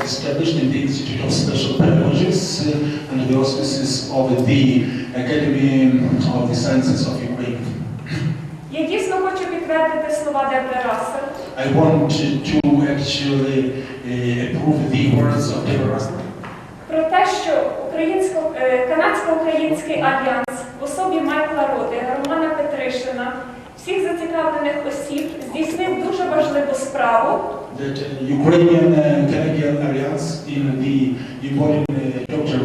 established in the Institute of Special Pedagogies under the auspices of the Academy of the Sciences of Ukraine. Я дійсно хочу підтвердити слова Дебри Рассел. I want to actually approve the words of Deborah Russell. Про те, що канадсько-український альянс в особі Майкла Родига, Романа Петришина, всіх зацікавлених осіб здійснив дуже важливу справу. That Ukrainian-Canadian alliance in the embodied Dr.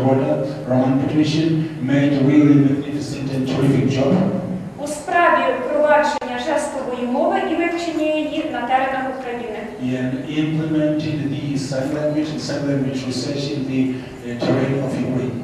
Roman Petrishin made a really magnificent and terrific job. У справі впровадження жестової мови і вивчення її на теренах України. And implementing the sign language research in the terrain of Ukraine.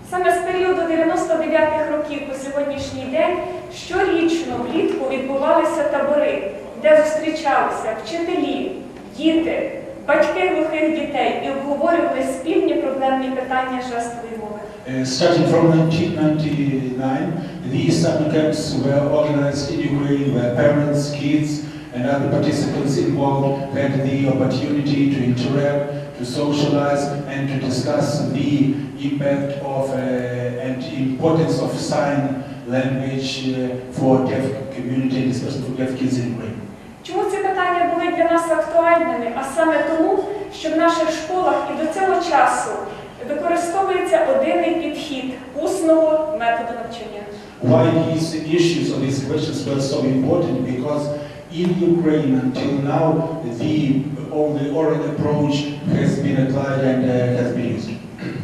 Саме з періоду 99-х років по сьогоднішній день щорічно влітку відбувалися табори, де зустрічалися вчителі, діти, батьки глухих дітей і обговорювали спільні проблемні питання жестової мови. Starting from 1999, these summer camps were organized in Ukraine where parents, kids and other participants involved had the opportunity to interact, to socialize and to discuss the impact of and importance of sign language for deaf community, and especially for deaf kids in Ukraine. Чому ці питання були для нас актуальними? А саме тому, що в наших школах і до цього часу використовується одинний підхід усного методу навчання. Why these issues or these questions were so important? Because in Ukraine until now the oral approach has been applied and has been used.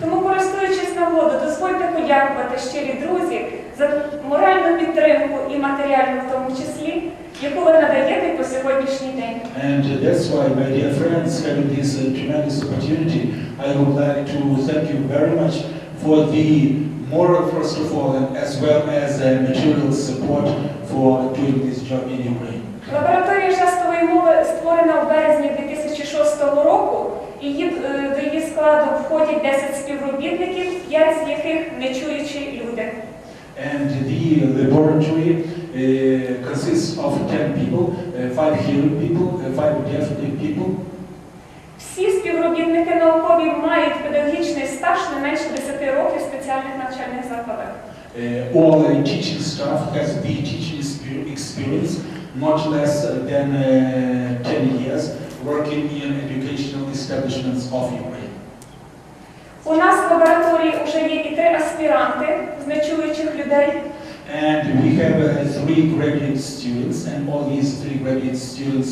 Тому, користуючись нагодою, дозвольте подякувати щирі друзі за моральну підтримку і матеріальну в тому числі, яку ви надаєте по сьогоднішній день. And that's why, my dear friends, having this tremendous opportunity, I would like to thank you very much for the moral, first of all, and as well as material support for doing this job in Ukraine. Лабораторія жестової мови створена в березні 2006 року, і до її складу входять 10 співробітників, 5 з яких нечуючі люди. And the laboratory consists of 10 people, 5 hearing people, 5 deaf people. Всі співробітники наукові мають педагогічний стаж не менше 10 років в спеціальних навчальних закладах. All teaching staff has the teaching experience not less than 10 years working in educational establishments of Ukraine. У нас в лабораторії вже є і 3 аспіранти з нечуючих людей. And we have 3 graduate students, and all these 3 graduate students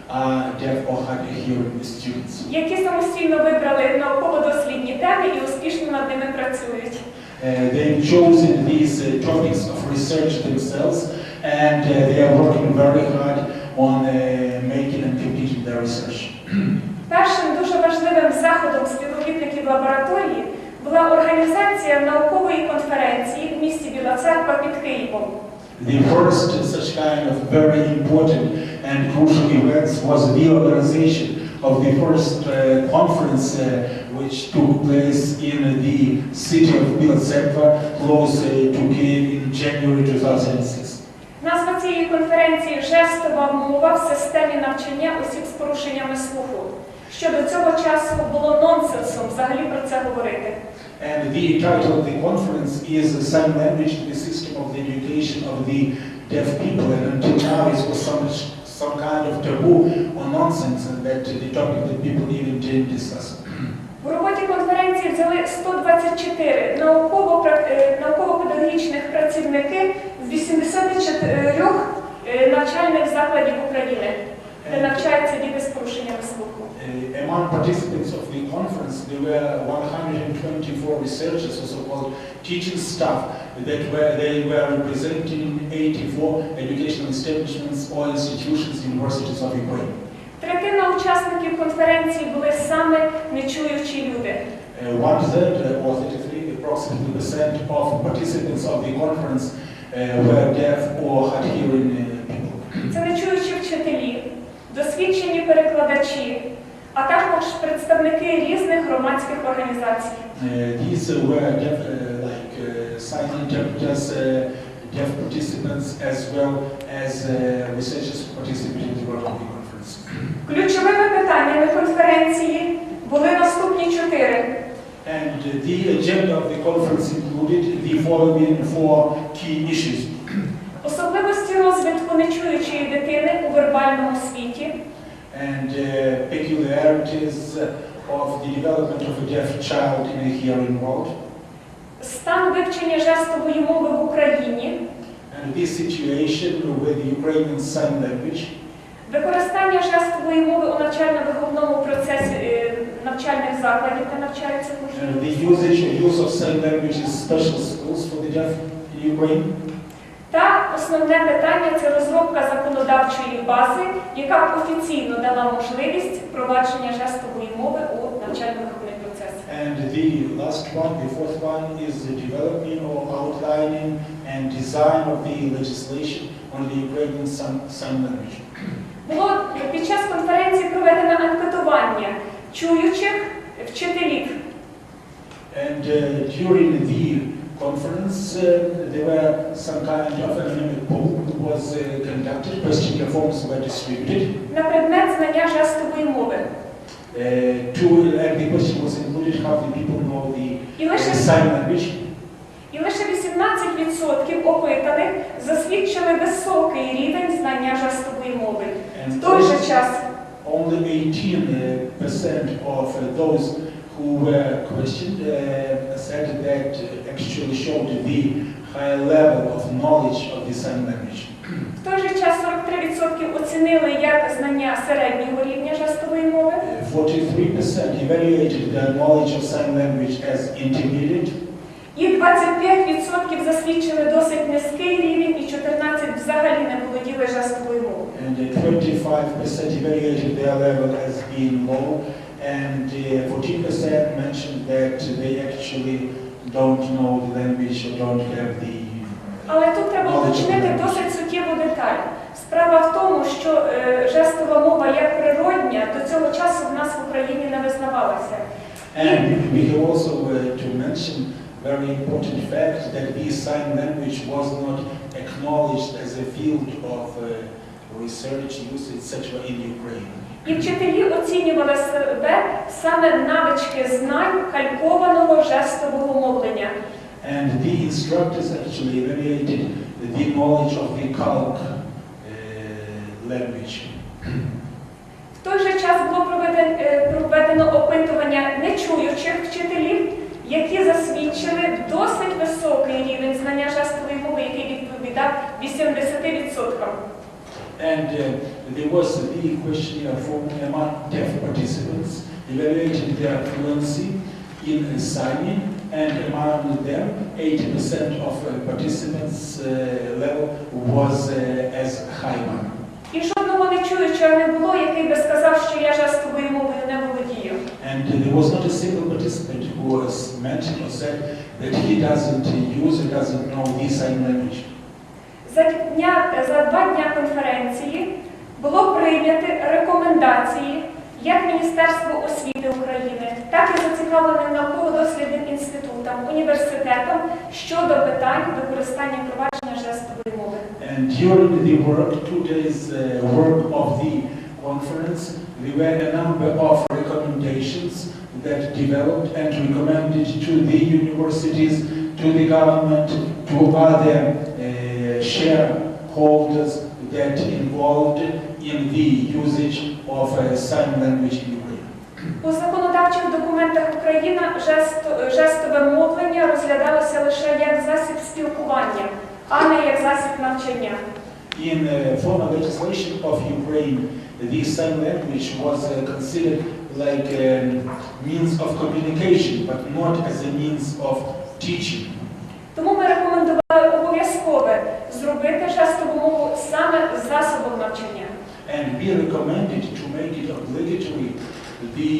are deaf or hard of hearing students. Які самостійно вибрали науково-дослідні теми і успішно над ними працюють. They've chosen these topics of research themselves, and they are working very hard on making and completing their research. Першим дуже важливим заходом співробітників лабораторії була організація наукової конференції в місті Біла Церква під Києвом. The first such kind of very important and crucial events was the organization of the first conference which took place in the city of Bila Cerkva, close to Kyiv in January 2006. Назва цієї конференції «Жестова мова в системі навчання осіб з порушеннями слуху», що до цього часу було нонсенсом взагалі про це говорити. And the title of the conference is Sign Language in the System of the Education of the Deaf People, and until now it was some kind of taboo or nonsense that the topic that people even didn't discuss. В роботі конференції взяли 124 науково-педагогічних працівники з 84 навчальних закладів України, де навчаються діти з порушеннями слуху. Among participants of the conference, there were 124 researchers, or so-called teaching staff, they were representing 84 educational establishments or institutions, universities of Ukraine. Третина учасників конференції були саме нечуючі люди. 1/3 or 33% of participants of the conference were deaf or hard hearing people. Це нечуючі вчителі, досвідчені перекладачі, а також представники різних громадських організацій. These were deaf, sign interpreters, deaf participants, as well as researchers who participated in the work of the conference. Ключовими питаннями конференції були наступні 4. And the agenda of the conference included the following 4 key issues. Особливості розвитку нечуючої дитини у вербальному світі. And peculiarities of the development of a deaf child in a hearing world. Стан вивчення жестової мови в Україні. And this situation with the Ukrainian Sign Language. Використання жестової мови у навчально-виховному процесі навчальних закладів, де навчаються And the use of sign language in special schools for the deaf in Ukraine. Та основне питання – це розробка законодавчої бази, яка б офіційно дала можливість впровадження жестової мови у навчально-виховний процес. And the last one, the fourth one, is the developing or outlining and design of the legislation on the Ukrainian sign language. Було під час конференції проведено анкетування чуючих вчителів. And during the conference, there were some kind of anonymous poll was conducted. Questionnaire forms were distributed. На предмет знання жестової мови. And the question was included how the people know the sign language. І лише 18% опитаних засвідчили високий рівень знання жестової мови. В той же час only 18% of those who were questioned said that actually showed the high level of knowledge of the sign language. В той же час 43% оцінили як знання середнього рівня жестової мови. 43% evaluated their knowledge of sign language as intermediate. І 25% засвідчили досить низький рівень, і 14% взагалі не володіли жестовою мовою. And 25% evaluated their level as being low, and 14% mentioned that they actually don't know the language or don't have the. Але тут треба уточнити досить суттєву деталь. Справа в тому, що жестова мова як природня до цього часу в нас в Україні не визнавалася. And we have also to mention very important fact that the sign language was not acknowledged as a field of research, use, etc. in Ukraine. І вчителі оцінювали себе саме навички знань калькованого жестового мовлення. And the instructors actually evaluated the knowledge of the calc language. В той же час було проведено опитування нечуючих вчителів, які засвідчили досить високий рівень знання жестової мови, який відповідав 80%. And there was the questionnaire form among deaf participants, evaluated their fluency in signing, and among them, 80% of participants' level was as high one. І жодного нечуючого не було, який би сказав, що я жестовою мовою не володію. And there was not a single participant who was mentioned or said that he doesn't use or doesn't know the sign language. За 2 дня конференції було прийнято рекомендації як Міністерству освіти України, так і зацікавленим науково-дослідним інститутам, університетам щодо питань використання провадження жестової мови. And during the 2 days work of the conference, there were a number of recommendations that developed and recommended to the universities, to the government, to other shareholders that involved in the usage of sign language in Ukraine. У законодавчих документах України жестове мовлення розглядалося лише як засіб спілкування, а не як засіб навчання. In former legislation of Ukraine, the sign language was considered like a means of communication, but not as a means of teaching. Тому ми рекомендували обов'язкове зробити жестову мову саме засобом навчання. And we recommended to make it obligatory the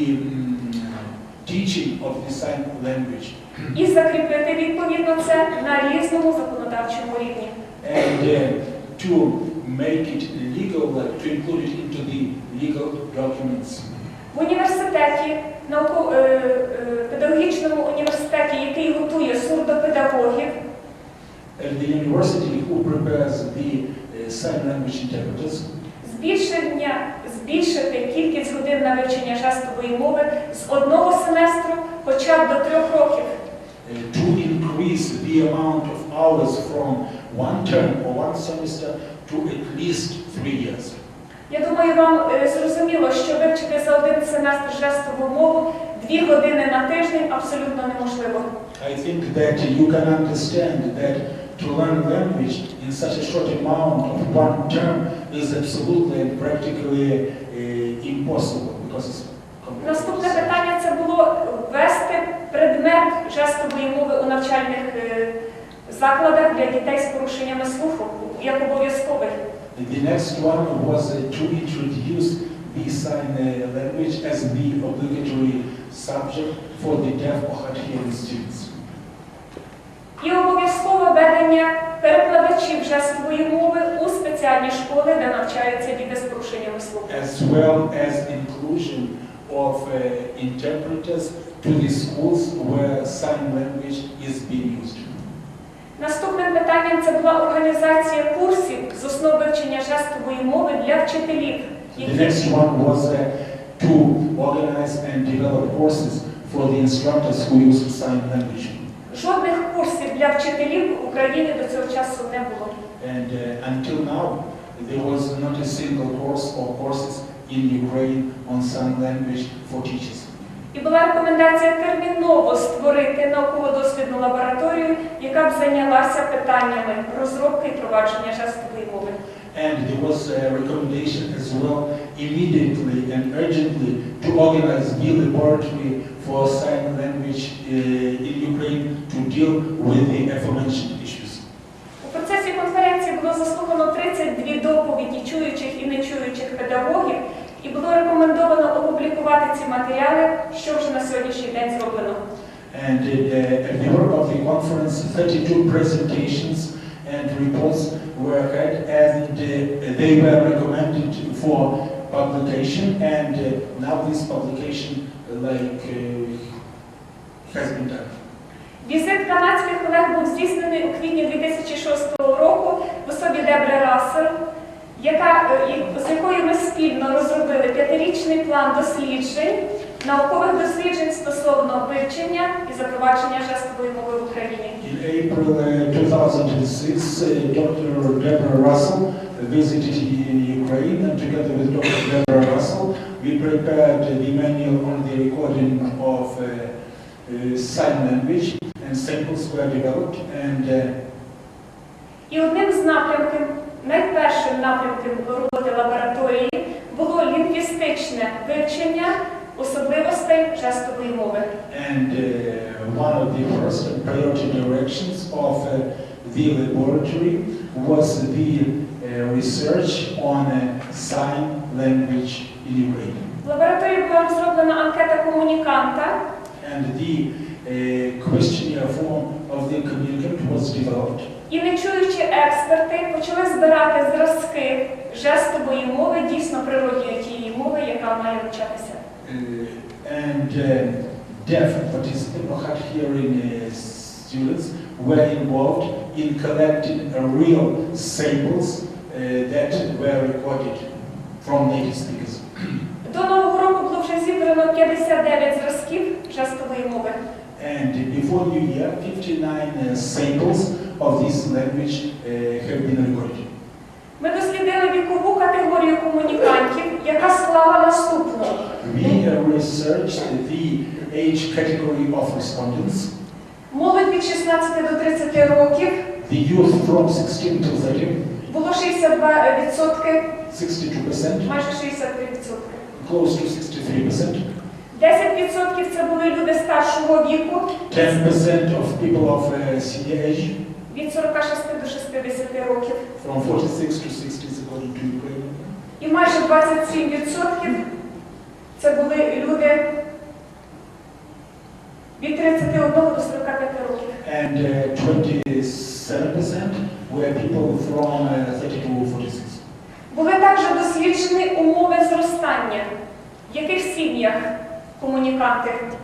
teaching of the sign language. І закріпити відповідно це на різному законодавчому рівні. And to make it legal, to include it into the legal documents. В університеті, педагогічному університеті, який готує сурдопедагогів, And the university who prepares the sign language interpreters, збільшити кількість годин на вивчення жестової мови з 1 семестру хоча б до 3 років. To increase the amount of hours from one term or one semester to at least 3 years. Я думаю, вам зрозуміло, що вивчити за 1 семестр жестову мову 2 години на тиждень абсолютно неможливо. I think that you can understand that to learn language in such a short amount of one term is absolutely and practically impossible because it's complex. Наступне питання це було ввести предмет жестової мови у навчальних закладах для дітей з порушеннями слуху як обов'язковий. The next one was to introduce the sign language as the obligatory subject for the deaf or hard-hearing students. І обов'язкове введення перекладачів жестової мови у спеціальні школи, де навчаються діти з порушеннями слуху. As well as inclusion of interpreters to the schools where sign language is being used. Наступним питанням це була організація курсів з основ вивчення жестової мови для вчителів. The next one was to organize and develop courses for the instructors who use sign language. Жодних курсів для вчителів в Україні до цього часу не було. And until now, there was not a single course or courses in Ukraine on sign language for teachers. І була рекомендація терміново створити науково-дослідну лабораторію, яка б зайнялася питаннями розробки і провадження жестової мови. And there was a recommendation as well immediately and urgently to organize the laboratory for sign language in Ukraine to deal with the aforementioned issues. У процесі конференції було заслухано 32 доповіді чуючих і нечуючих педагогів, і було рекомендовано опублікувати ці матеріали, що вже на сьогоднішній день зроблено. And at the work of the conference, 32 presentations and reports were had, and they were recommended for publication. And now this publication, has been done. Візит канадських колег був здійснений у квітні 2006 року в особі Дебри Рассел, з якою ми спільно розробили 5-річний план досліджень, наукових досліджень стосовно вивчення і запровадження жестової мови в Україні. In April 2006, Dr. Deborah Russell visited Ukraine, and together with Dr. Deborah Russell, we prepared the manual on the recording of sign language, and samples were developed. І одним з напрямків, найпершим напрямком роботи лабораторії було лінгвістичне вивчення особливостей жестової мови. And one of the first priority directions of the laboratory was the research on sign language in Ukraine. В лабораторії була розроблена анкета комуніканта. And the questionnaire form of the communicant was developed. І нечуючі експерти почали збирати зразки жестової мови, дійсно природньої тієї мови, яка має вивчатися. And deaf participants or hard-hearing students were involved in collecting real samples that were recorded from native speakers. До Нового року було вже зібрано 59 зразків жестової мови. And before New Year, 59 samples of this language have been recorded. Ми дослідили вікову категорію комунікантів, яка склала наступну. We researched the age category of respondents. Молодь від 16 до 30 років. The youth from 16 to 30. Було 62%. 62%. Майже 63%. Close to 63%. 10% це були люди старшого віку. 10% of people of senior age. Від 46 до 60 років. From 46 to 60 according to Ukraine. І майже 27% це були люди від 31 до 45 років. And 27% were people from 30 to 46. Були також досліджені умови зростання, в яких сім'ях комуніканти росли.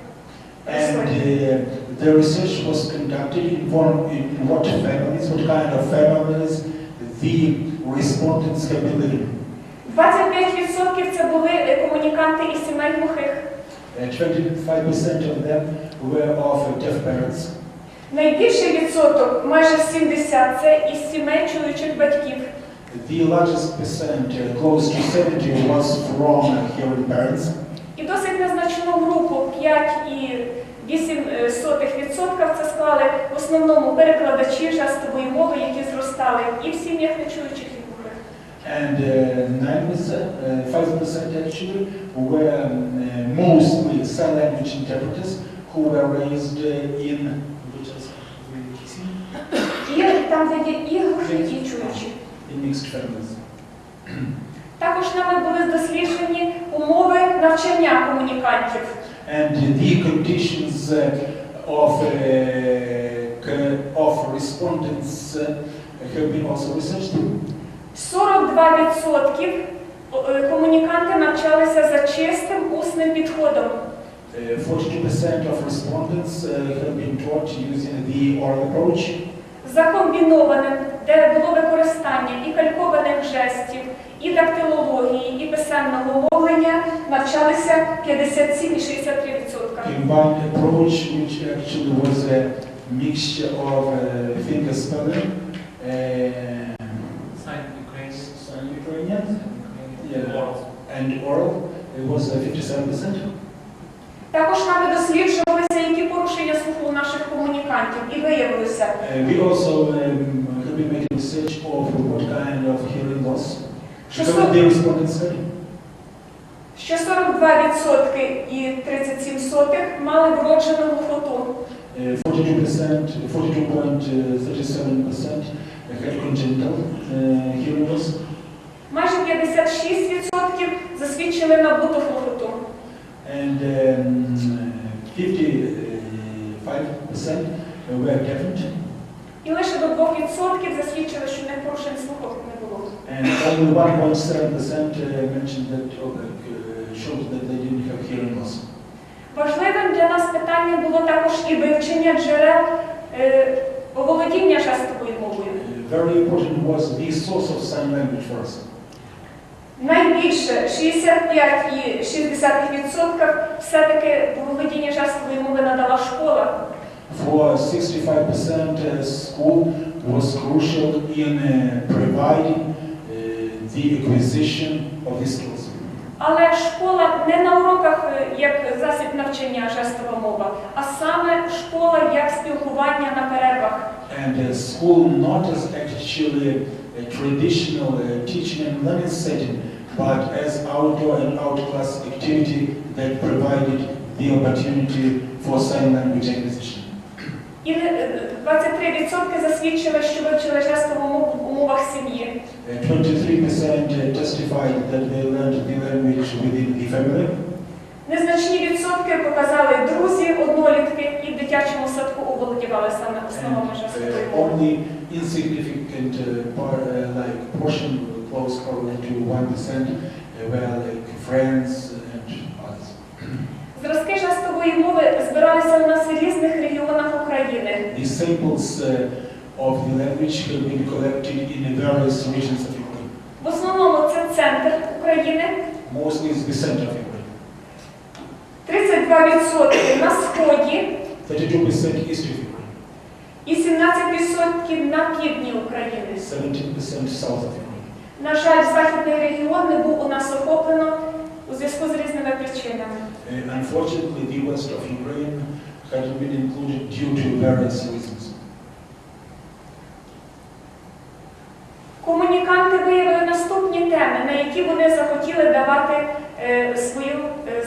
And the research was conducted in what families, what kind of families the respondents have been living. 25% це були комуніканти із сімей глухих. 25% of them were of deaf parents. Найбільший відсоток, майже 70%, це із сімей чоловічих батьків. The largest percent, close to 70, was from hearing parents. І досить незначну групу, 5,8% це склали в основному перекладачі жестової мови, які зростали і в сім'ях нечуючих і глухих. And 5% actually were mostly sign language interpreters who were raised in І там, де є і глухі, і чуючі. in mixed families. Також нами були досліджені умови навчання комунікантів. And the conditions of respondents have been also researched. 42% комуніканти навчалися за чистим усним підходом. 42% of respondents have been taught using the oral approach. За комбінованим, де було використання і калькованих жестів, і дактилології, і писемного мовлення, навчалися 57,63%. Combined approach, which actually was a mixture of finger spelling, sign Ukrainian, and oral, it was 57%. Також нами досліджувалися, які порушення слуху у наших комунікантів, і виявилося. We also have been making research of what kind of hearing loss. They responded study. Що 42% і 37% мали вроджену глухоту. 42.37% had congenital hearing loss. Майже 56% засвідчили набуту глухоту. And 55% were deafened. І лише до 2% засвідчили, що в них порушень слуху не було. And only 1.7% mentioned that, showed that they didn't have hearing loss. Важливим для нас питанням було також і вивчення джерел оволодіння жестовою мовою. Very important was the source of sign language for us. Найбільше 65,6% все-таки володіння жестової мови надала школа. For 65%, school was crucial in providing the acquisition of these skills. Але школа не на уроках як засіб навчання жестова мова, а саме школа як спілкування на перервах. And school not as actually a traditional teaching and learning setting, but as outdoor and out-class activity that provided the opportunity for sign language acquisition. І 23% засвідчили, що вивчили жестову мову в умовах сім'ї. 23% testified that they learned the language within the family. Nезначні відсотки показали друзі, однолітки і в дитячому садку оволодівали саме основами жестової мови. Only insignificant portion, close probably to 1%, were like friends and others. Зразки жестової мови збиралися у нас в різних регіонах України. The samples of the language have been collected in various regions of Ukraine. В основному це центр України. Mostly is the center of Ukraine. 32% на сході 32% east of Ukraine. і 17% на півдні України. 17% south of Ukraine. На жаль, західний регіон не був у нас охоплено у зв'язку з різними причинами. Unfortunately, the west of Ukraine hasn't been included due to various reasons. Комуніканти виявили наступні теми, на які вони захотіли давати свої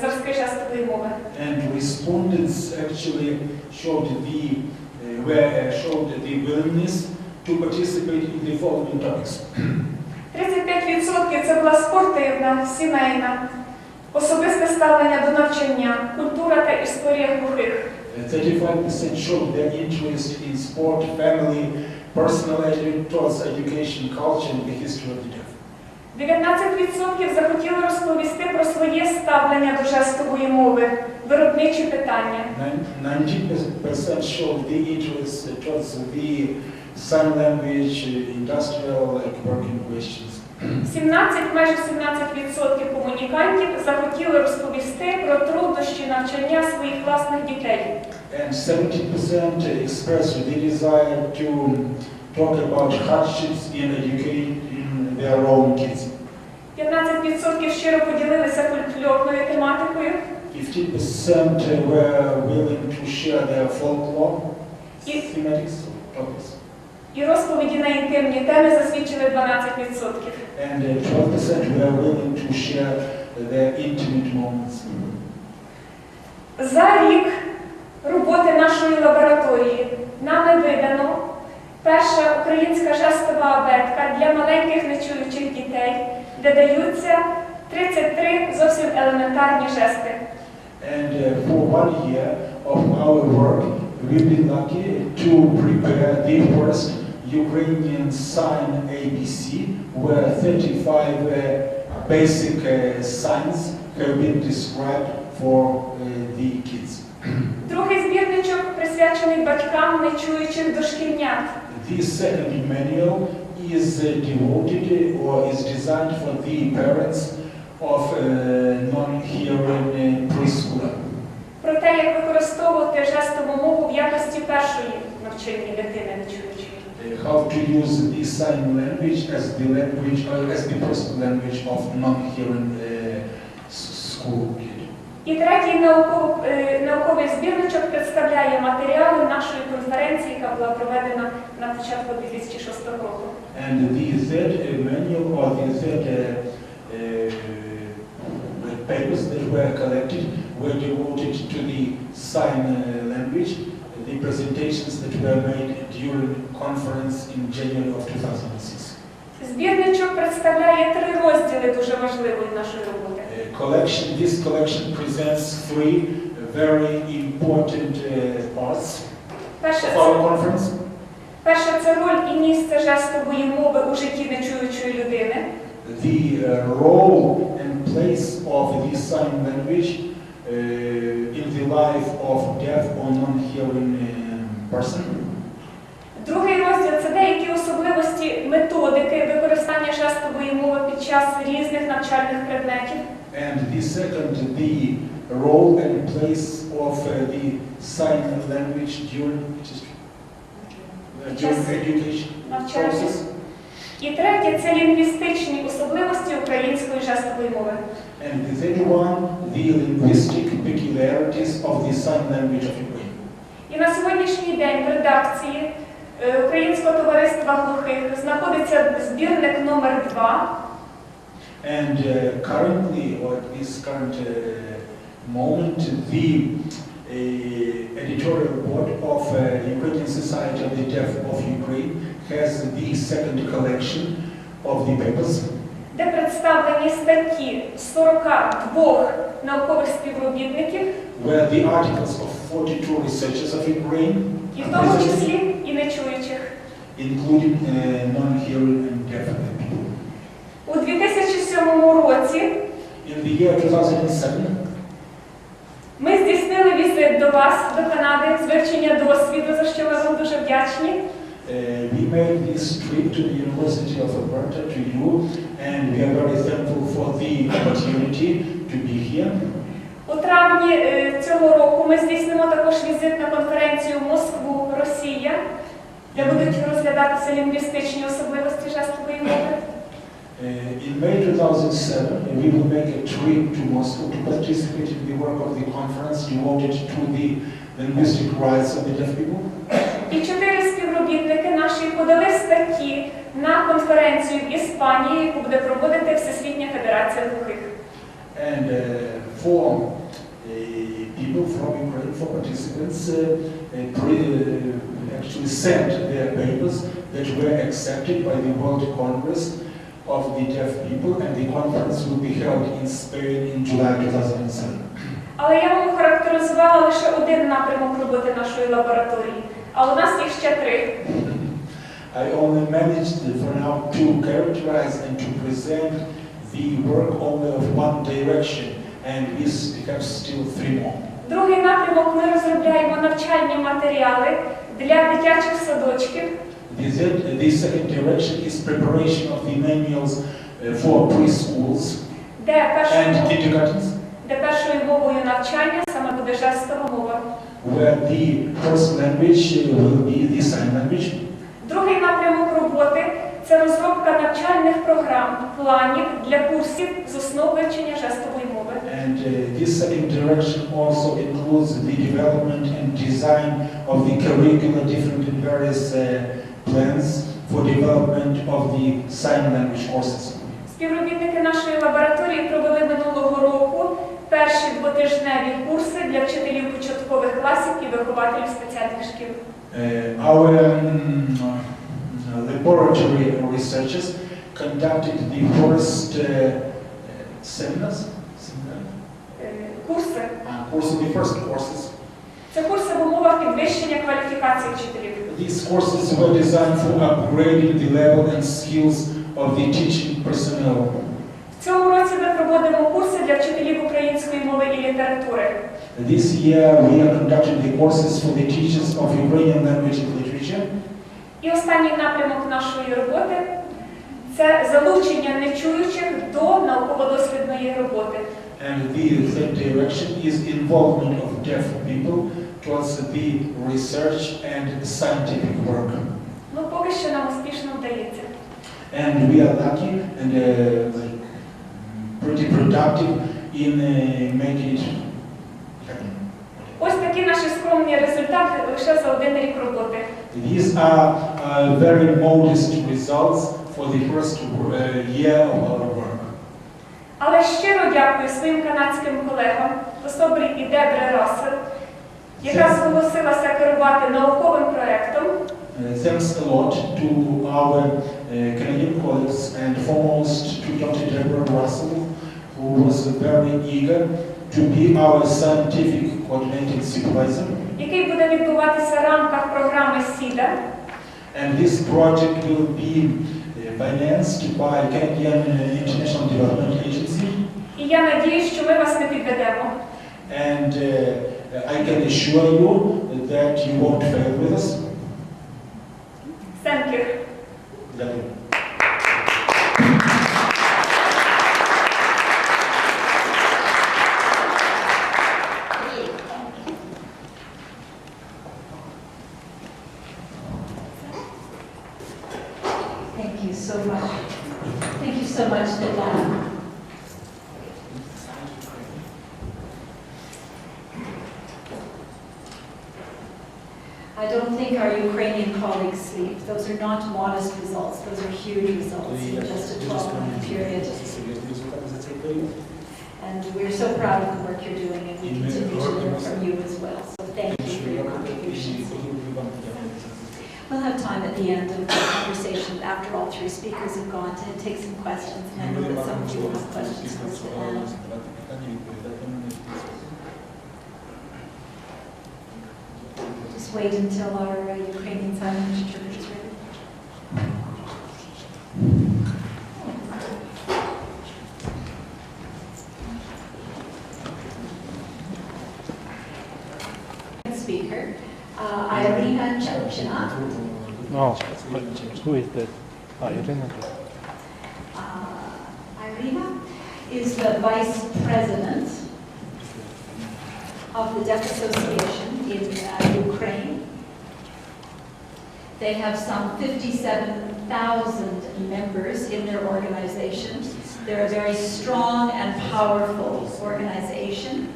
зразки жестової мови. And respondents actually showed the willingness to participate in the following topics. 35% це була спортивна, сімейна, особисте ставлення до навчання, культура та історія глухих. 35% showed their interest in sport, family, personal attitude towards education, culture, and the history of the deaf. 19% захотіли розповісти про своє ставлення до жестової мови, виробничі питання. 19% showed the interest towards the sign language, industrial, working questions. Майже 17% комунікантів захотіли розповісти про труднощі навчання своїх власних дітей. And 70% expressed the desire to talk about hardships in educating their own kids. 15% щиро поділилися фольклорною тематикою. 15% were willing to share their folklore thematics topics. І розповіді на інтимні теми засвідчили 12%. And 12% were willing to share their intimate moments. За рік роботи нашої лабораторії нами видано перша українська жестова абетка для маленьких нечуючих дітей, де даються 33 зовсім елементарні жести. And for 1 year of our work, we've been lucky to prepare the first Ukrainian sign ABC, where 35 basic signs have been described for the kids. Другий збірничок присвячений батькам нечуючих дошкільнят. This second manual is devoted or is designed for the parents of non-hearing preschooler. Про те, як використовувати жестову мову в якості першої навчання дитини нечуючої. How to use the sign language as the first language of non-hearing school kid. І третій науковий збірничок представляє матеріали нашої конференції, яка була проведена на початку 2006 року. And the third manual or the third papers that were collected were devoted to the sign language, the presentations that were made during conference in January of 2006. Збірничок представляє 3 розділи дуже важливої нашої роботи. This collection presents 3 very important parts of our conference. Перше – це роль і місце жестової мови у житті нечуючої людини. The role and place of the sign language in the life of deaf or non-hearing person. Другий розділ – це деякі особливості методики використання жестової мови під час різних навчальних предметів. And the second, the role and place of the sign language during education process. І третє – це лінгвістичні особливості української жестової мови. And the third one, the linguistic peculiarities of the sign language of Ukraine. І на сьогоднішній день в редакції Українського товариства глухих знаходиться збірник номер 2. And currently, or at this current moment, the editorial board of Ukrainian Society of the Deaf of Ukraine has the second collection of the papers. Де представлені статті 42 наукових співробітників, where the articles of 42 researchers of Ukraine, і в тому числі і нечуючих. including non-hearing and deaf people. У 2007 році In the year 2007, ми здійснили візит до вас, до Канади, з вивчення досвіду, за що ми вам дуже вдячні. we made this trip to the University of Alberta to you, and we are very thankful for the opportunity to be here. У травні цього року ми здійснимо також візит на конференцію Москву, Росія, де будуть розглядатися лінгвістичні особливості жестової мови. In May 2007, we will make a trip to Moscow to participate in the work of the conference devoted to the linguistic rights of the deaf people. І 4 співробітники наші подали статті на конференцію в Іспанії, яку буде проводити Всесвітня Федерація глухих. And 4 people from Ukraine, 4 participants, actually sent their papers that were accepted by the World Congress of the Deaf People, and the conference will be held in Spain in July 2007. Але я вам характеризувала лише один напрямок роботи нашої лабораторії, а у нас їх ще 3. I only managed for now to characterize and to present the work only of one direction, and we have still 3 more. Другий напрямок ми розробляємо навчальні матеріали для дитячих садочків. The second direction is preparation of the manuals for preschools де and kindergartens, першою мовою навчання саме буде жестова мова. where the first language will be the sign language. Другий напрямок роботи – це розробка навчальних програм, планів для курсів з основ вивчення жестової мови. And this second direction also includes the development and design of the curricula, different and various plans for development of the sign language courses. Співробітники нашої лабораторії провели минулого року перші двотижневі курси для вчителів початкових класів і вихователів спеціальних шкіл. Our laboratory researchers conducted the first seminars. Курси. The first courses. Це курси в умовах підвищення кваліфікації вчителів. These courses were designed for upgrading the level and skills of the teaching personnel. В цьому році ми проводимо курси для вчителів української мови і літератури. This year we are conducting the courses for the teachers of Ukrainian language and literature. І останній напрямок нашої роботи – це залучення нечуючих до науково-дослідної роботи. And the third direction is involvement of deaf people towards the research and scientific work. Ну, поки що нам успішно вдається. And we are lucky and pretty productive in making it happen. Ось такі наші скромні результати лише за один рік роботи. These are very modest results for the first year of our work. Але щиро дякую своїм канадським колегам, в особі і Дебри Рассел, яка зголосилася керувати науковим проєктом. Thanks a lot to our Canadian colleagues and foremost to Dr. Deborah Russell, who was very eager to be our scientific coordinating supervisor. Який буде відбуватися в рамках програми СІДА. And this project will be financed by Canadian International Development Agency. І я надіюсь, що ми вас не підведемо. And I can assure you that you won't fail with us. Thank you. Дякую. Thank you so much. Thank you so much, Nadine. I don't think our Ukrainian colleagues sleep. Those are not modest results. Those are huge results in just a 12-month period. And we're so proud of the work you're doing, and we continue to learn from you as well. So thank you for your contributions. We'll have time at the end of the conversation, after all three speakers have gone, to take some questions. And I know that some of you will have questions for us to add. Just wait until our Ukrainian sign language interpreter is ready. Speaker, Irina Chechina. No, who is that? Irina. Irina is the vice president of the Deaf Association in Ukraine. They have some 57,000 members in their organization. They're a very strong and powerful organization.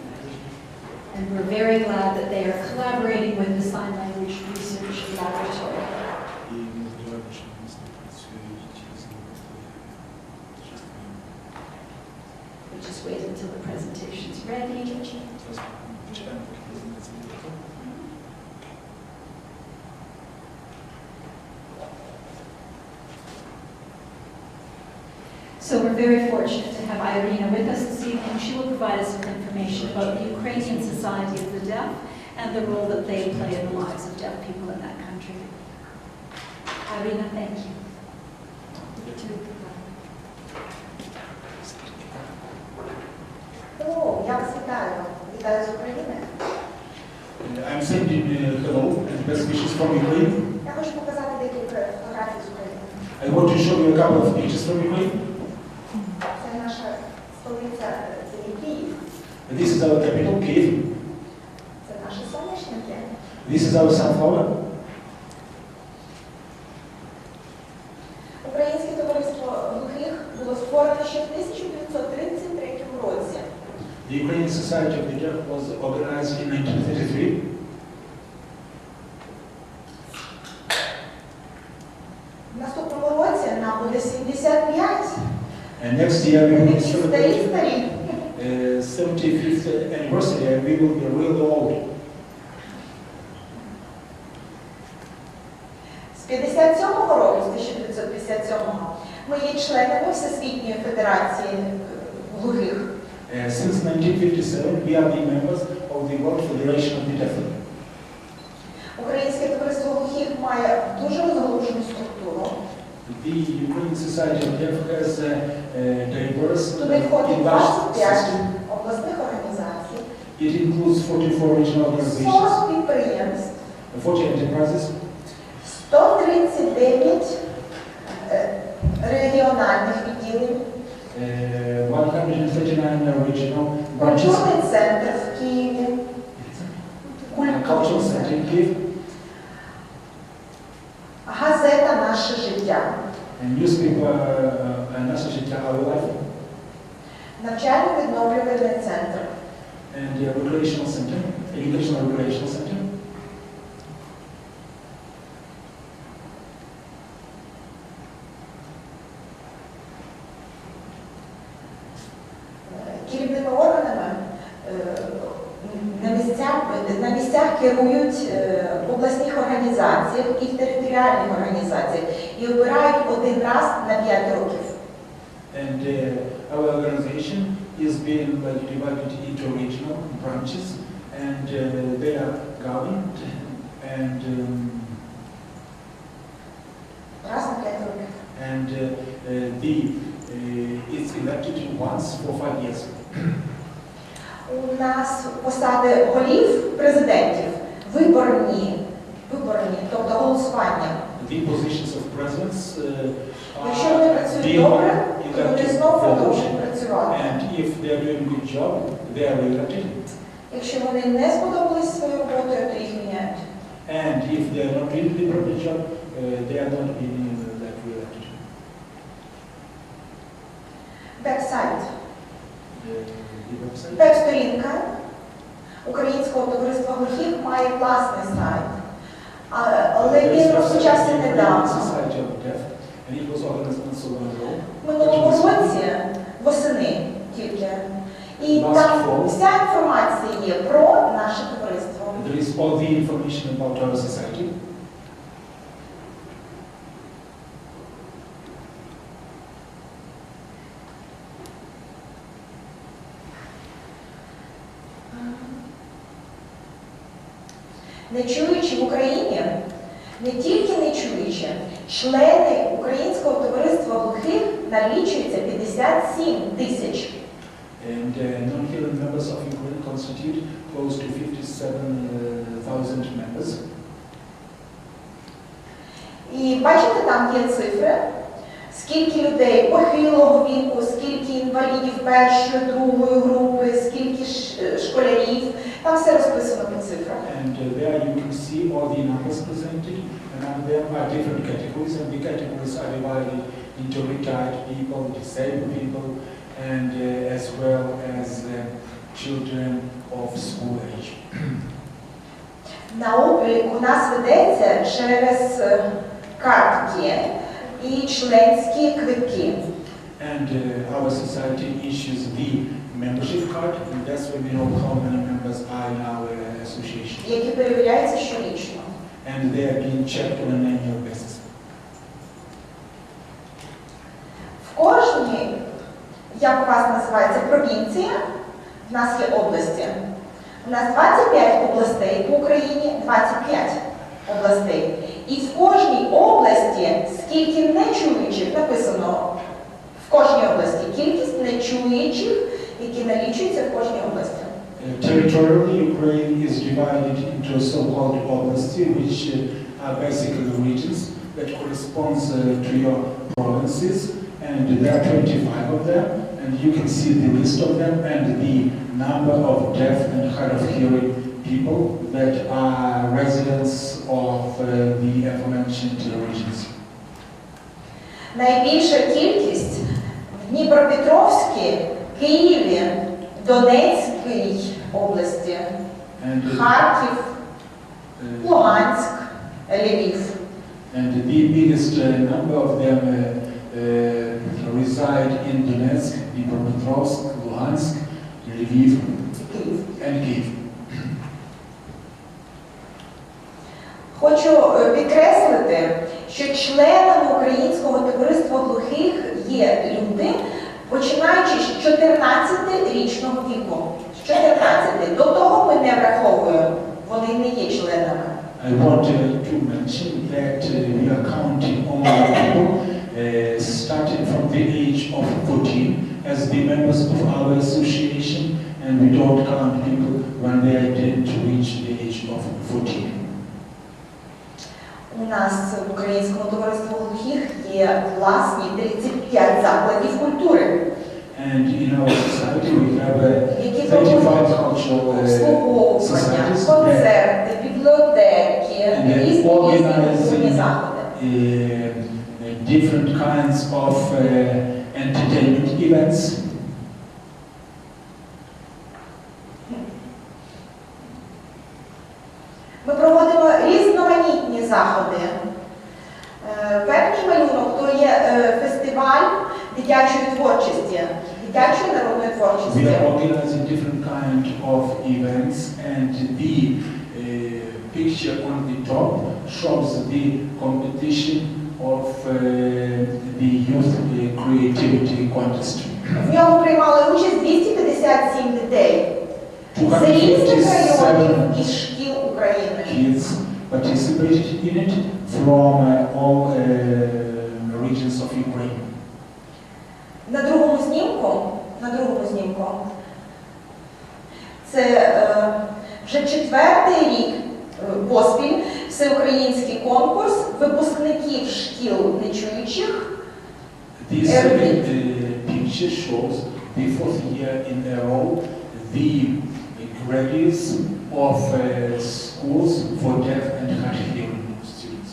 And we're very glad that they are collaborating with the Sign Language Research Laboratory. We'll just wait until the presentation's ready. So we're very fortunate to have Irina with us this evening. She will provide us with information about the Ukrainian Society of the Deaf and the role that they play in the lives of deaf people in that country. Irina, thank you. О, я вас вітаю. Вітаю з України. I'm sending hello and best wishes from Ukraine. Я хочу показати декілька фотографій з України. I want to show you a couple of pictures from Ukraine. столиця це є Київ. This is our capital, Kyiv. Це наше соняшнике. This is our sunflower. Українське товариство глухих було створено ще в 1933 році. The Ukrainian Society of the Deaf was organized in 1933. В наступному році нам буде 75. And next year we will Такі celebrate старі. 75th anniversary and we will be really old. З 57-го року, з 1957-го, ми є членами Всесвітньої федерації глухих. Since 1957 we are the members of the World Federation of the Deaf. Українське товариство глухих має дуже розгалужену структуру. The Ukrainian Society of Deaf has a diverse Туди входить enlarged 25 system. обласних організацій, It includes 44 regional organizations, 40 підприємств, 40 enterprises, 139 регіональних відділень, 139 regional branches, культурний центр в Києві, cultural center in Kyiv, газета «Наше життя», and newspaper Nasa Życia Our Life, навчально-відновлювальний центр, and the recreational center, educational recreational center. Керівними органами на місцях керують в обласних організаціях і в територіальних організаціях і обирають один раз на 5 років. And our organization is being divided into regional branches, and they are governed, and Раз на 5 років. It's elected once for 5 years. У нас посади голів, президентів виборні, тобто голосування. The positions of presidents Якщо вони працюють being добре, то вони elected знову for продовжують election. працювати. And if they are doing a good job, they are re-elected. Якщо вони не сподобались своєю роботою, то їх міняють. And if they are not doing the proper job, they are not being re-elected. Веб-сайт. The website. Веб-сторінка Українського товариства глухих має власний сайт. Але він розпочався недавно. Society of Deaf, and it was organized not so long ago. Минулого році, восени тільки. І там вся інформація є про наше товариство. There is all the information about our society. Нечуючі в Україні, не тільки нечуючі, члени Українського товариства глухих налічується 57 тисяч. And non-hearing members of Ukraine constitute close to 57,000 members. І бачите, там є цифри, скільки людей похилого віку, скільки інвалідів першої, другої групи, скільки школярів. Там все розписано по цифрах. And there you can see all the numbers presented, and under them are different categories, and the categories are divided into retired people, disabled people, and as well as children of school age. На облік у нас ведеться через картки і членські квитки. And our society issues the membership card, and that's when we know how many members are in our association. Які перевіряються щорічно. And they are being checked on an annual basis. В кожній, як у вас називається, провінція, в нас є області. У нас 25 областей по Україні, 25 областей. І в кожній області, скільки нечуючих, написано в кожній області, кількість нечуючих, які налічуються в кожній області. Territorially, Ukraine is divided into so-called oblasti, which are basically regions that corresponds to your provinces, and there are 25 of them, And you can see the list of them and the number of deaf and hard of hearing people that are residents of the aforementioned regions. Найбільша кількість в Дніпропетровській, Києві, Донецькій області, Харків, Луганськ, Львів. And the biggest number of them reside in Donetsk, Dnipropetrovsk, Luhansk, Lviv, and Kyiv. Хочу підкреслити, що членами Українського товариства глухих є люди, починаючи з 14-річного віку. З 14. До того ми не враховуємо, вони не є членами. I want to mention that we are counting only people starting from the age of 14 as the members of our association, and we don't count people when they didn't reach the age of 14. У нас в Українському товаристві глухих є власні 35 закладів культури. And in our society we have 35 cultural societies концерти, бібліотеки, різні культурні заходи. Different kinds of entertainment events. Ми проводимо різноманітні заходи. Верхній малюнок – то є фестиваль дитячої творчості, дитячої народної творчості. We are organizing different kind of events, and the picture on the top shows the competition of the youth creativity contest. В ньому приймали участь 257 дітей з різних районів і шкіл України. Kids participated in it from all regions of Ukraine. На другому знімку, це вже 4-й рік поспіль всеукраїнський конкурс випускників шкіл нечуючих. This picture shows the 4th year in a row the graduates of schools for deaf and hard hearing students.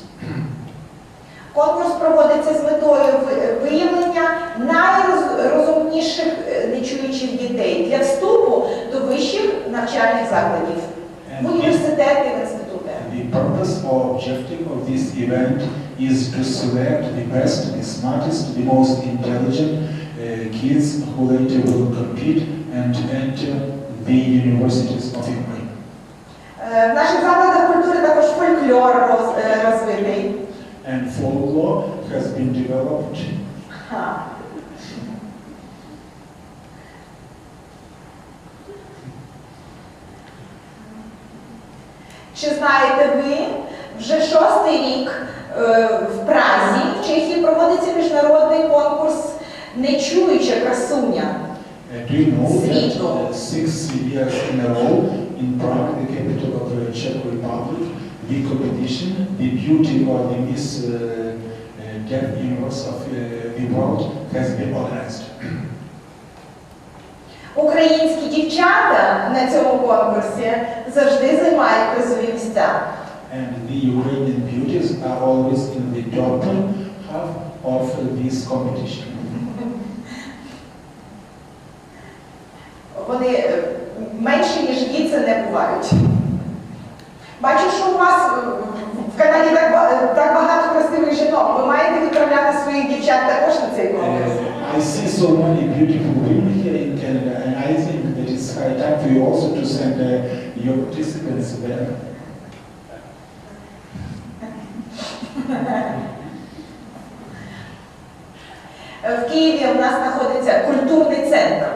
Конкурс проводиться з метою виявлення найрозумніших нечуючих дітей для вступу до вищих навчальних закладів, в університети, в інститути. The purpose or objective of this event is to select the best, the smartest, the most intelligent kids who later will compete and enter the universities of Ukraine. В наших закладах культури також фольклор розвитий. And folklore has been developed. Чи знаєте ви, вже 6-й рік в Празі, в Чехії, проводиться міжнародний конкурс «Нечуюча красуня». Do you know that 6 years in a row in Prague, the capital of the Czech Republic, the competition, the beauty or the Miss Deaf Universe of the world has been organized. Українські дівчата на цьому конкурсі завжди займають призові місця. And the Ukrainian beauties are always in the top half of this competition. Вони менші, ніж віце, не бувають. Бачу, що у вас в Канаді так багато красивих жінок. Ви маєте відправляти своїх дівчат також на цей конкурс. I see so many beautiful women here in Canada, and I think that it's high time for you also to send your participants there. В Києві у нас знаходиться культурний центр.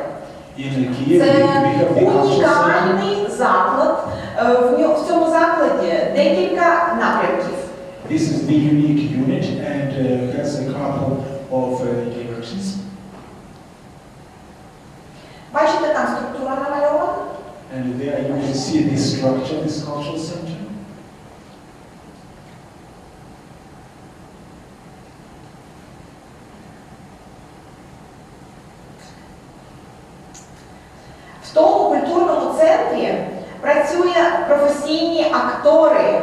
Це унікальний заклад. В цьому закладі декілька напрямків. This is the unique unit and has a couple of directions. Бачите, там структура намальована? And there you can see the structure of this cultural center. тому культурному центрі працює професійні актори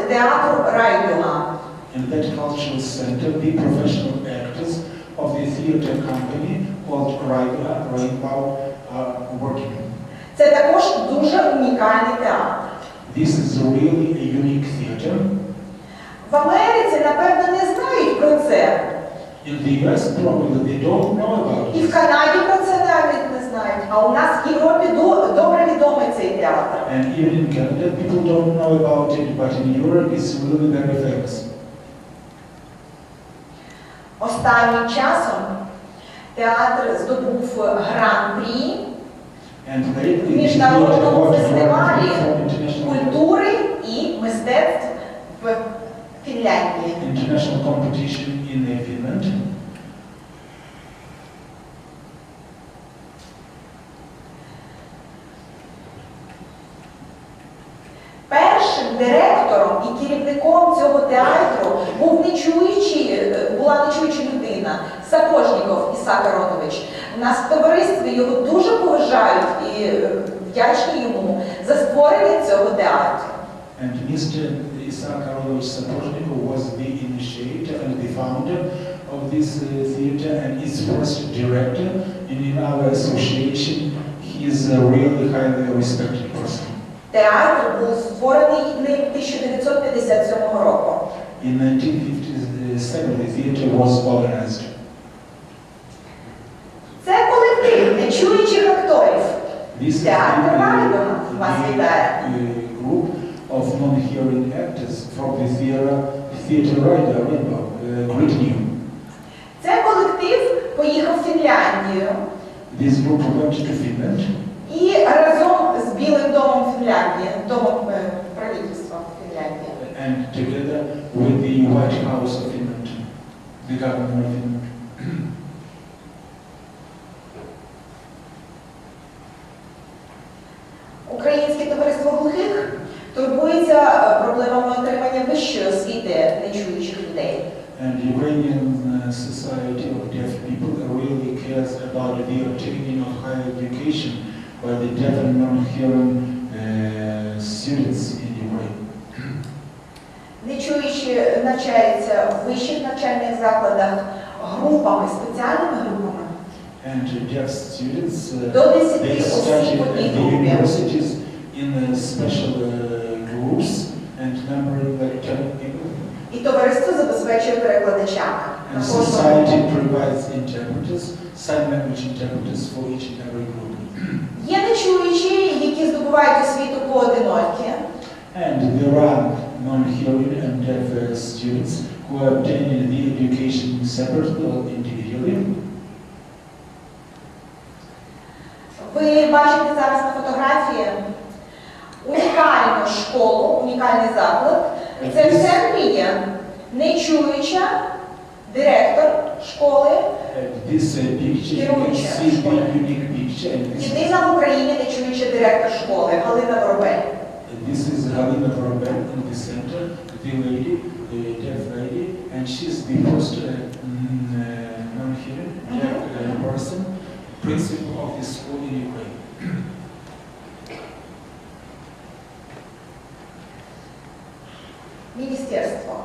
театру Райдуга. In that cultural center, the professional actors of the theater company called Rainbow are working. Це також дуже унікальний театр. This is really a unique theater. В Америці, напевно, не знають про це. In the US, probably they don't know about І it. в Канаді про це навіть не знають. А у нас в Європі добре відомий цей театр. And even in Canada, people don't know about it, but in Europe, it's really very famous. Останнім часом театр здобув гран-прі And lately, в the theater міжнародному got фестивалі from international культури і мистецтв в Фінляндії. international competition in Finland. Першим директором і керівником цього театру була нечуюча людина, Сапожніков Ісак Аронович. У нас в товаристві його дуже поважають і вдячні йому за створення цього театру. And Mr. Isaac Aronovich Sapochnikov was the initiator and the founder of this theater and its first director. And in our association, he is a really highly respected person. Театр був створений ним 1957 року. In 1957, the theater was organized. Це колектив нечуючих акторів. This is Театр Райдуга вас вітає. the group of non-hearing actors from the theater Rainbow, Great New. Це колектив поїхав в Фінляндію This group went to Finland. і разом з Білим домом Фінляндії, домом правительства Фінляндії, And together with the White House of Finland, the government of Finland. Українське товариство глухих турбується проблемами отримання вищої освіти нечуючих людей. And Ukrainian Society of Deaf People really cares about the obtaining of higher education by the deaf and non-hearing students in Ukraine. Нечуючі навчаються в вищих навчальних закладах групами, спеціальними групами. And deaf students, До 10 they осіб study в at одній the групі. universities in special groups and numbering like 10 people. І товариство забезпечує перекладачами. And society provides interpreters, sign language interpreters for each and every group. Є нечуючі, які здобувають освіту поодинокі. And there are non-hearing and deaf students who are obtaining the education separately or individually. Ви бачите зараз на фотографії унікальну школу, унікальний заклад. Це в центрі є нечуюча директор школи, This picture, you can see the unique picture. And this єдина в Україні нечуюча директор школи Галина Воробель. is Halina Vorobel in the center, the lady, the deaf lady, and she's the first non-hearing deaf person, principal of the school in Ukraine. Міністерство.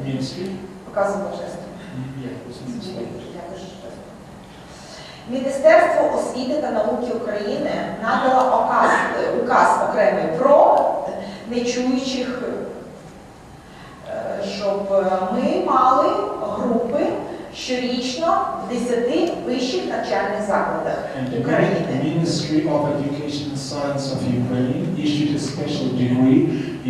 Ministry? Показано жестом. Yeah, this is the school. Міністерство освіти та науки України надало указ окремий про нечуючих, щоб ми мали групи щорічно в 10 вищих навчальних закладах And України. the Ministry of Education and Science of Ukraine issued a special decree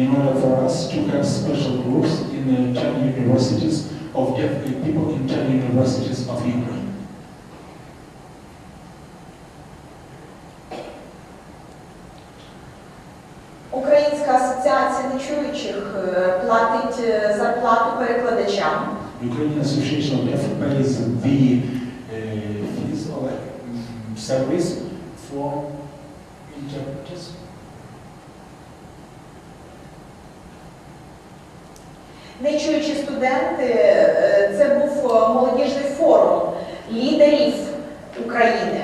in order for us to have special groups in the 10 universities of deaf people in 10 universities of Ukraine. Українська асоціація нечуючих платить зарплату перекладачам. Ukrainian Association of Deaf pays the fees or salaries for interpreters. Нечуючі студенти, це був молодіжний форум лідерів України.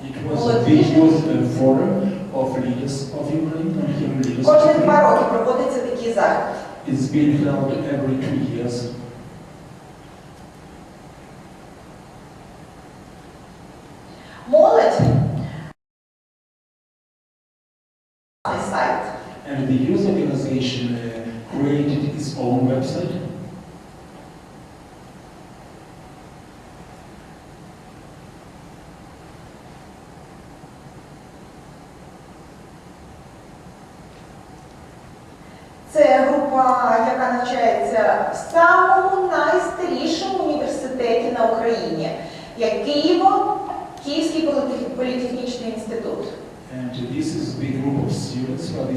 It was the youth forum of leaders of Ukraine, non-hearing leaders. Кожні 2 роки проводиться такий захід. It's been held every 2 years. Молодь сайт. And the youth organization created its own website. Це група, яка навчається в самому найстарішому університеті на Україні, як Київський політехнічний інститут. And this is a big group of students, but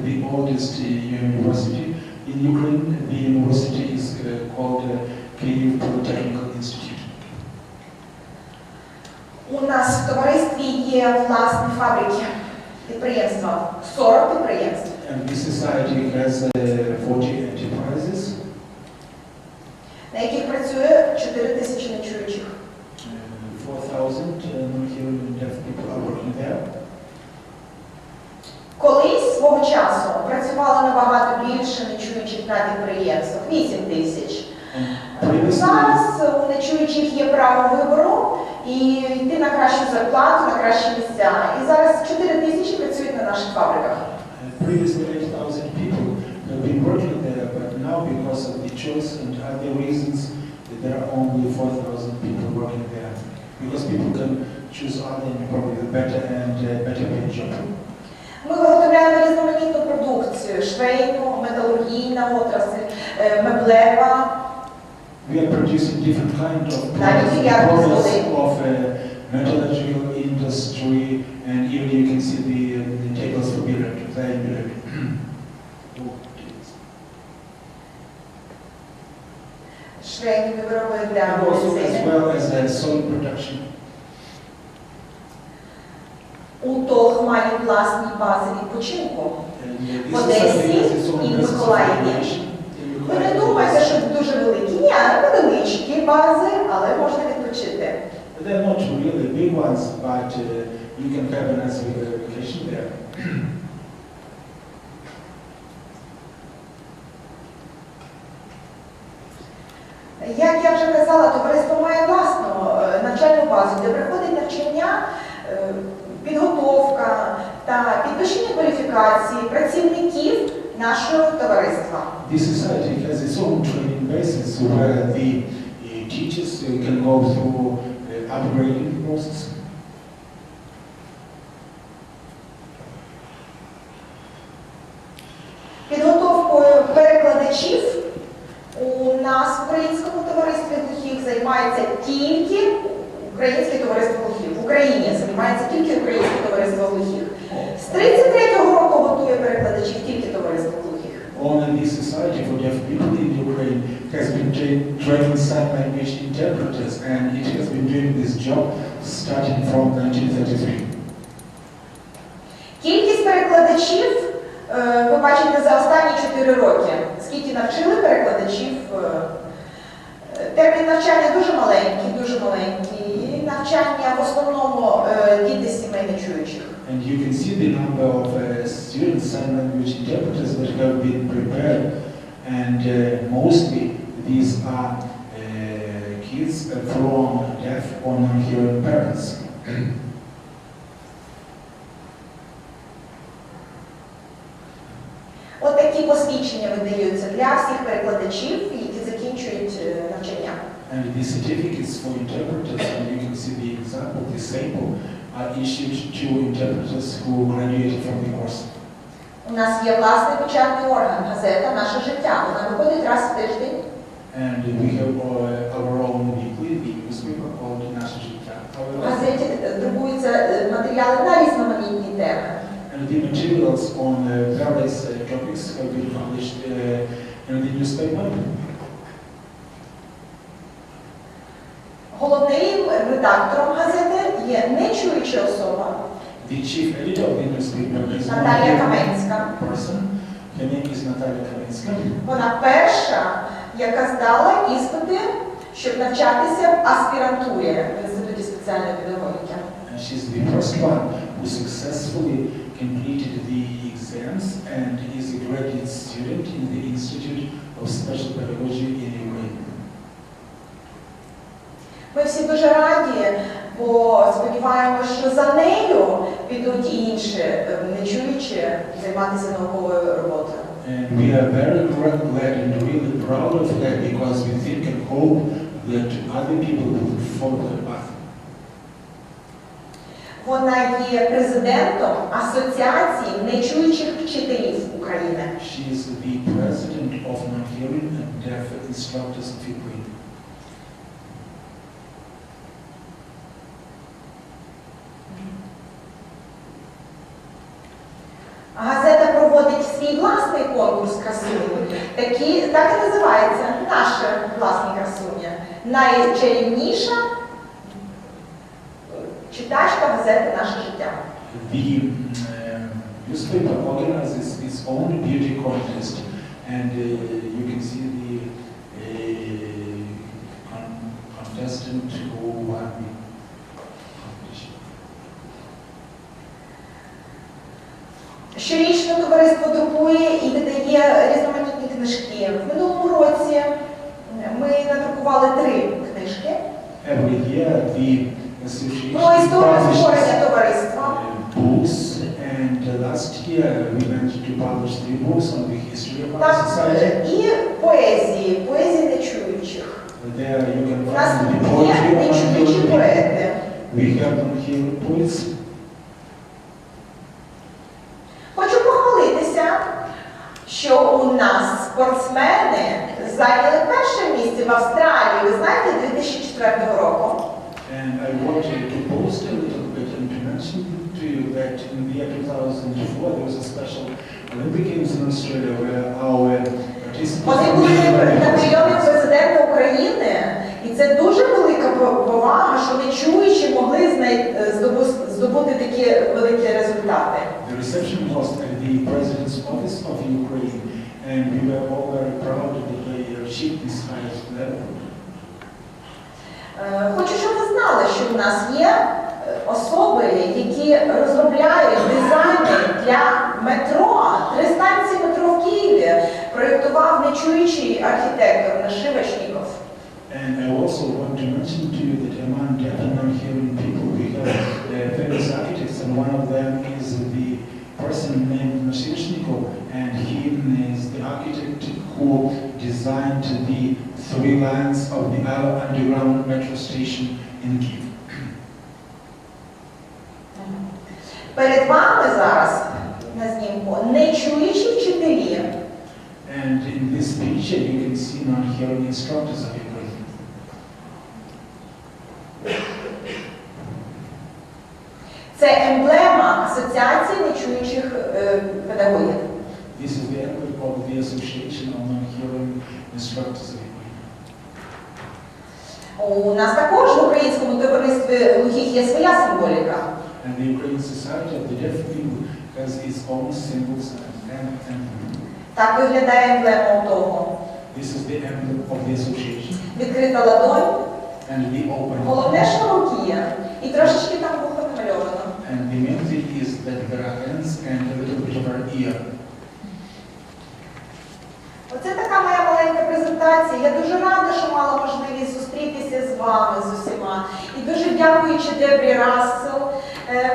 the oldest university in Ukraine. The university is called Kyiv Polytechnical Institute. У нас в товаристві є власні фабрики, підприємства, 40 підприємств. And this society has 40 enterprises, на яких працює 4 тисячі нечуючих. 4,000 non-hearing and deaf people are working there. Колись свого часу працювало набагато більше нечуючих на підприємствах, 8 тисяч. Зараз у нечуючих є право вибору і йти на кращу зарплату, на кращі місця. І зараз 4 тисячі працюють на наших фабриках. Previously 8,000 people have been working there, but now because of the choice and other reasons, there are only 4,000 people working there. Because people can choose other and probably better paid job. Ми виготовляємо різноманітну продукцію, швейну, металургійна отрасль, меблева. We are producing different kind of products of metallurgical industry, and even you can see the tables for billiard. Швейні вироби для Also as медицини. well as soil production. УТОГ має власні бази відпочинку. В Одесі і в Миколаєві. Ви не думаєте, що дуже великі? Ні, невеличкі бази, але можна відпочити. They're not really big ones, but you can have a nice vacation there. Як я вже казала, товариство має власну навчальну базу, де приходить навчання, підготовка та підвищення кваліфікації працівників нашого товариства. This society has its own training basis where the teachers can go through upgrading process. Підготовкою перекладачів у нас в українському товаристві глухих займається тільки Українське товариство глухих. В Україні займається тільки Українське товариство глухих. З 33-го року готує перекладачів тільки товариство глухих. Only this society for deaf people in Ukraine has been training sign language interpreters, and it has been doing this job starting from 1933. Кількість перекладачів ви бачите за останні 4 роки. Скільки навчили перекладачів. Термін навчання дуже маленький. Навчання в основному діти з сімей нечуючих. And you can see the number of students, sign language interpreters that have been prepared, and mostly these are kids from deaf or non-hearing parents. От такі посвідчення видаються для всіх перекладачів, які закінчують навчання. And the certificates for interpreters, and you can see the example, the sample, are issued to interpreters who graduated from the course. У нас є власний печатний орган, газета «Наше життя». Вона виходить раз в тиждень. And we have our own weekly, the newspaper called Nasze Życia. В газеті друкуються матеріали на різноманітні теми. And the materials on various topics have been published in the newspaper. Головним редактором газети є нечуюча особа. The chief editor of the newspaper is Наталія Каменська. person. Her name is Natalia Kaminska. Вона перша, яка здала іспити, щоб навчатися в аспірантурі в інституті спеціальної педагогіки. And she's the first one who successfully completed the exams and is a graduate student in the Institute of Special Pedagogy in Ukraine. Ми всі дуже раді, бо сподіваємося, що за нею підуть і інші нечуючі займатися науковою роботою. And we are very glad and really proud of that because we think and hope that other people will follow her path. Вона є президентом Асоціації нечуючих вчителів України. She is the president of Non-Hearing and Deaf Instructors of Ukraine. Газета проводить свій власний конкурс красунь. Так і називається «Наша власні красуня». Найчарівніша читачка газети «Наше життя». The newspaper organizes its own beauty contest, and you can see the contestant who won the competition. Щорічно товариство друкує і видає різноманітні книжки. В минулому році ми надрукували 3 книжки Every year, the association про історію створення publishes товариства. books, and last year we managed to publish 3 books on the history of our Так, society. і поезії нечуючих. There you can У нас find the є poetry of нечуючі non-hearing. поети. We have non-hearing poets. Хочу похвалитися, що у нас спортсмени зайняли перше місце в Австралії, ви знаєте, 2004 року. And I wanted to boast a little bit and to mention to you that in the year 2004 there was a special Olympic Games in Australia where our Вони були на прийомі президента України, і це дуже велика повага, що нечуючі могли здобути такі великі результати. The reception was at the President's Office of Ukraine, and we were all very proud that they achieved this highest level. Хочу, щоб ви знали, що в нас є особи, які розробляють дизайни для метро. 3 станції метро в Києві проєктував нечуючий архітектор Нашивачніков. And I also want to mention to you that among deaf and non-hearing people we have famous architects, and one of them is the person named Nashivashnikov, and he is the architect who designed the 3 lines of the underground metro station in Kyiv. Перед вами зараз на знімку нечуючі вчителі. And in this picture you can see non-hearing instructors of Ukraine. Це емблема Асоціації нечуючих педагогів. This is the emblem of the Association of Non-Hearing Instructors of Ukraine. У нас також в українському товаристві глухих є своя символіка. And the Ukrainian Society of the Deaf People has its own symbols and emblem. Так виглядає емблема того. This is the emblem of the association. Відкрита ладонь, And the open. головне, що руки є. І трошечки там вухо намальовано. And the main thing is that there are hands and a little bit of our ear. Оце така моя маленька презентація. Я дуже рада, що мала можливість зустрітися з вами, з усіма. І дуже дякуючи Дебрі Рассел.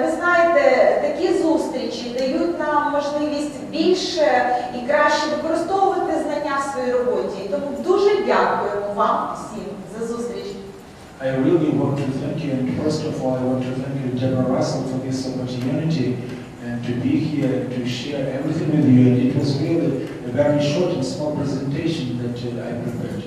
Ви знаєте, такі зустрічі дають нам можливість більше і краще використовувати знання в своїй роботі. Тому дуже дякуємо вам всім за зустріч. I really want to thank you, and first of all I want to thank you, Deborah Russell, for this opportunity and to be here to share everything with you. And it was really a very short and small presentation that I prepared.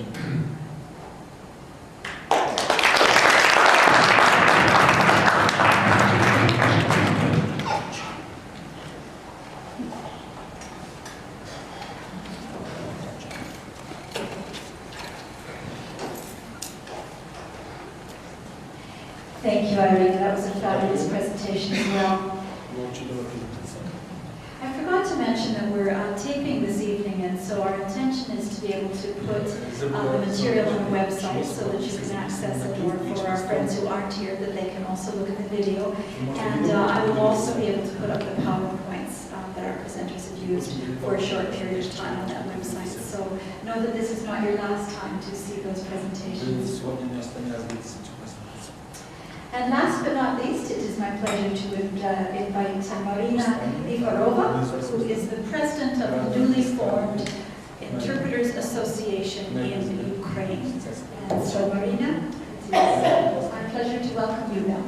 Thank you, Irene. That was a fabulous presentation as well. I forgot forgot to mention that we're taping this evening, and so our intention is to be able to put the material on the website so that you can access it, or for our friends who aren't here, that they can also look at the video. And I will also be able to put up the PowerPoints that our presenters have used for a short period of time on that website. So know that this is not your last time to see those presentations. And last but not least, it is my pleasure to invite Marina Ivarova, who is the president of the newly formed Interpreters Association in Ukraine. And so, Marina, it's my pleasure to welcome you now.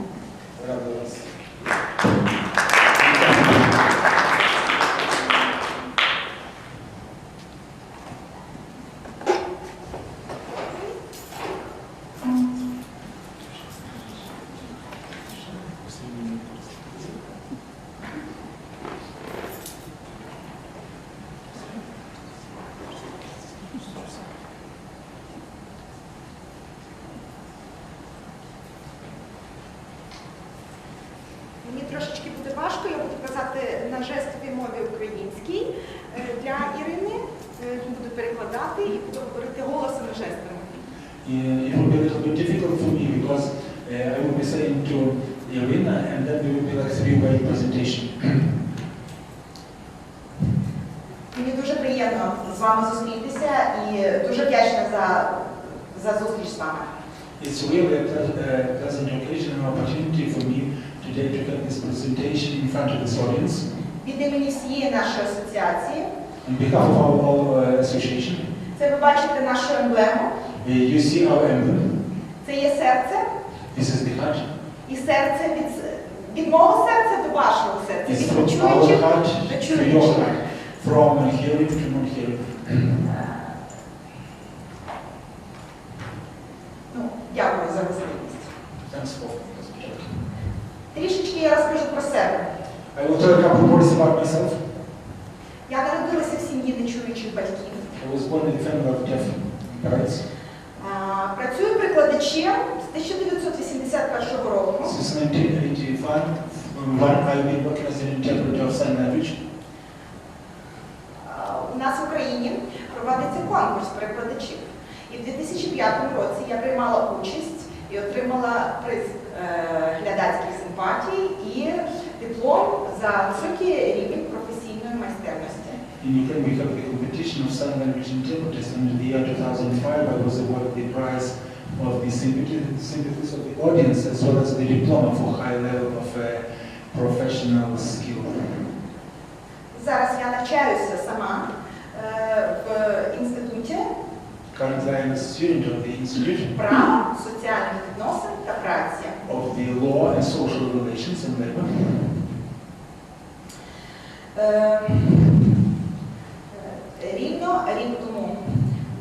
Мені трошечки буде важко, я буду казати на жестовій мові українській для Ірини, буду перекладати і буду говорити голосом і жестами. It will be a little bit difficult for me because I will be saying to Irina and then there will be like three-way presentation. Мені дуже приємно з вами зустрітися і дуже вдячна за зустріч з вами. It's really a pleasant occasion and opportunity for me today to get this presentation in front of this audience. Від імені всієї нашої асоціації. On behalf of our whole association. Це ви бачите нашу емблему. You see our emblem. Це є серце. This is the heart. І серце від мого серця до вашого серця. It's Від from our чуючих heart до to your чуючих. heart. From hearing to non-hearing. Дякую за можливість. Thanks for hospitality. Трішечки я розкажу про себе. I will tell a couple words about myself. Я народилася в сім'ї нечуючих батьків. I was born in the family of deaf parents. Працюю прикладачем з 1981 року. Since 1985, I've been working as an interpreter of sign language. У нас в Україні проводиться конкурс перекладачів. І в 2005 році я приймала участь і отримала приз глядацьких симпатій і диплом за високий рівень професійної майстерності. In Ukraine, we have the competition of sign language interpreters, and in the year 2005, I was awarded the prize of the sympathies of the audience, as well as the diploma for high level of professional skill. Зараз я навчаюся сама в інституті Currently, I am a student of the Institute права, соціальних відносин та праці. of the Law and Social Relations and Labor. Рік тому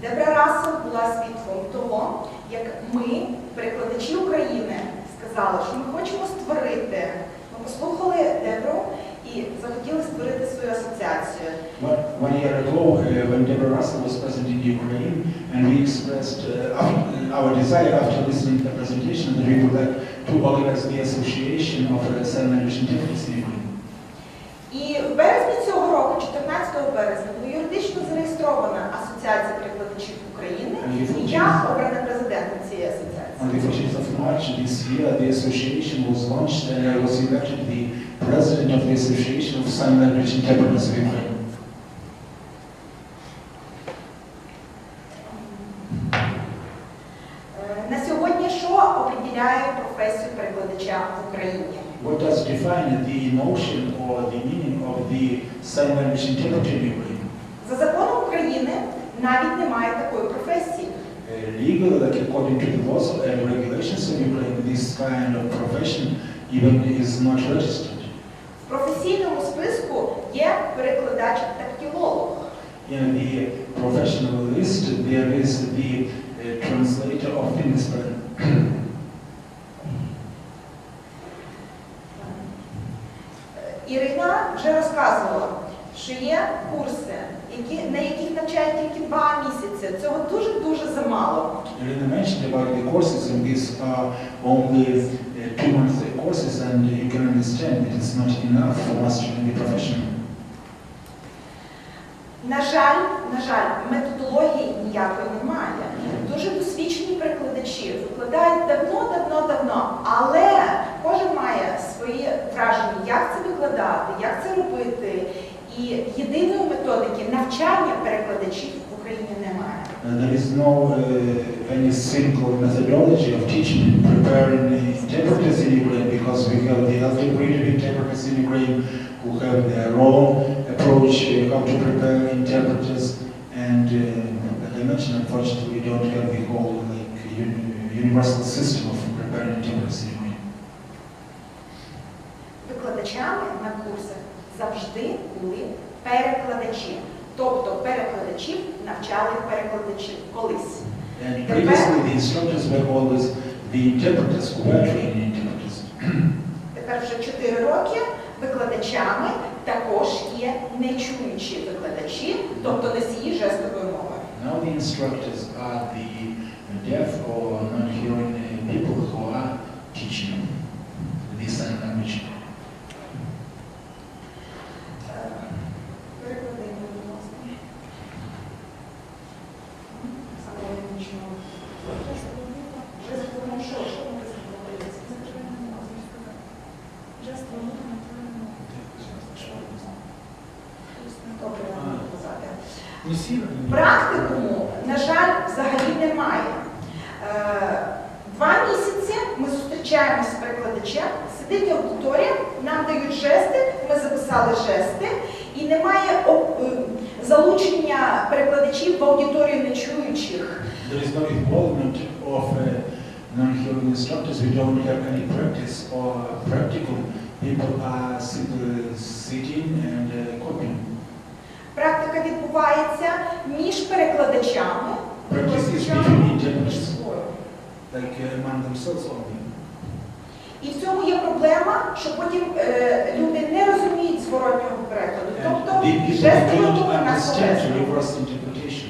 Дебра Рассел була свідком того, як ми, перекладачі України, сказали, що ми хочемо створити, ми послухали Дебру і захотіли створити свою асоціацію. One year ago, when Deborah Russell was present in Ukraine, and we expressed our desire after listening to the presentation that we would like to organize the Association of Sign Language Interpreters in Ukraine. І в березні цього року, 14 березня, була юридично зареєстрована Асоціація перекладачів України, і я обрана президентом цієї асоціації. On the 14th of March this year, the association was launched and I was elected the president of the Association of Sign Language Interpreters of Ukraine. На сьогодні що определяє професію перекладача в Україні? What does define the notion or the meaning of the sign language interpreter in Ukraine? За законом України навіть немає такої професії. Legally, like according to the laws and regulations of Ukraine, this kind of profession even is not registered. В професійному списку є перекладач-тактилолог. In the professional list, there is the translator of fingerprint. Ірина вже розказувала, що є курси, на яких навчають тільки 2 місяці. Цього дуже-дуже замало. Irina mentioned about the courses, and these are only 2-month courses, and you can understand that it's not enough for mastering the profession. На жаль, методології ніякої немає. Дуже досвідчені перекладачі викладають давно, але кожен має свої враження, як це викладати, як це робити. І єдиної методики навчання перекладачів в Україні немає. There is no any single methodology of teaching and preparing interpreters in Ukraine, because we have the other breed of interpreters in Ukraine who have their own approach how to prepare interpreters, and like I mentioned, unfortunately we don't have the whole universal system of preparing interpreters in Ukraine. Викладачами на курсах завжди були перекладачі. Тобто перекладачів навчали перекладачів колись. And previously the instructors were always the interpreters who were training interpreters. Тепер вже 4 роки викладачами також є нечуючі викладачі, тобто носії жестової мови. Now the instructors are the deaf or non-hearing people who are teaching this sign language. Практикуму, на жаль, взагалі немає. 2 місяці ми зустрічаємося з перекладачем, сидить аудиторія, нам дають жести, ми записали жести, і немає залучення перекладачів в аудиторію нечуючих. There is no involvement of non-hearing instructors. We don't have any practice or practical. People are simply sitting and copying. Практика відбувається між перекладачами. Practice is between interpreters, like among themselves only. І в цьому є проблема, що потім люди не розуміють зворотнього перекладу. Тобто People жестова don't мова на understand словесну. reverse interpretation.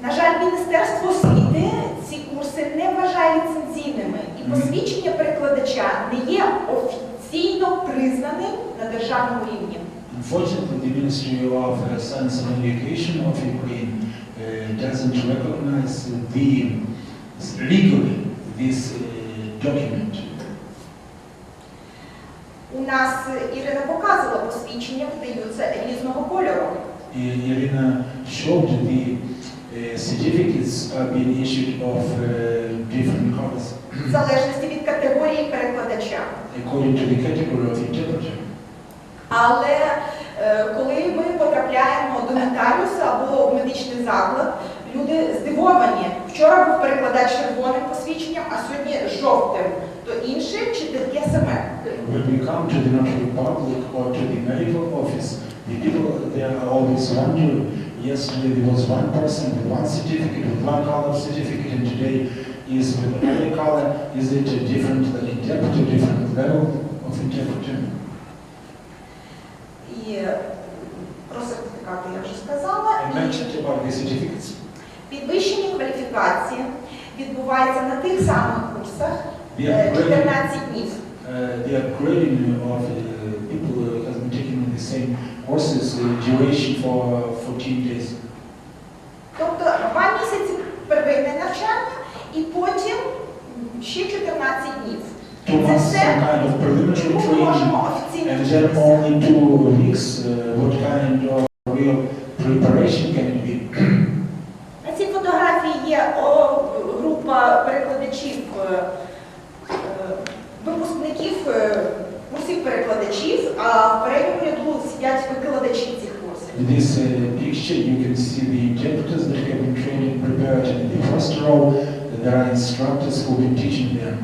На жаль, Міністерство освіти ці курси не вважає ліцензійними. І посвідчення перекладача не є офіційно признаним на державному рівні. Unfortunately, the Ministry of Science and Education of Ukraine doesn't recognize legally this document. У нас Ірина показувала посвідчення, видаються різного кольору. Irina showed the certificates are being issued of different colors В залежності від категорії перекладача. according to the category of interpreter. Але коли ми потрапляємо до нотаріуса або в медичний заклад, люди здивовані. Вчора був перекладач червоним посвідченням, а сьогодні жовтим. То інше чи таке саме? When we come to the notary public or to the medical office, the people there are always wondering, yesterday there was one person with one certificate, with one color certificate, and today is with another color. Is it a different interpreter, different level of interpreter? І про сертифікати я вже сказала. I mentioned about the certificates. Підвищення кваліфікації відбувається на тих самих курсах 14 днів. The upgrading of people who have been taking the same courses, duration for 14 days. Тобто 2 місяці первинне навчання і потім ще 14 днів. 2 months, some kind of preliminary Ми training, можемо офіційно and then only 2 weeks, what kind of real preparation can it be? На цій фотографії є група перекладачів, випускників курсів перекладачів, а в передньому ряду сидять викладачі цих курсів. In this picture, you can see the interpreters that have been trained and prepared. In the first row, there are instructors who have been teaching them.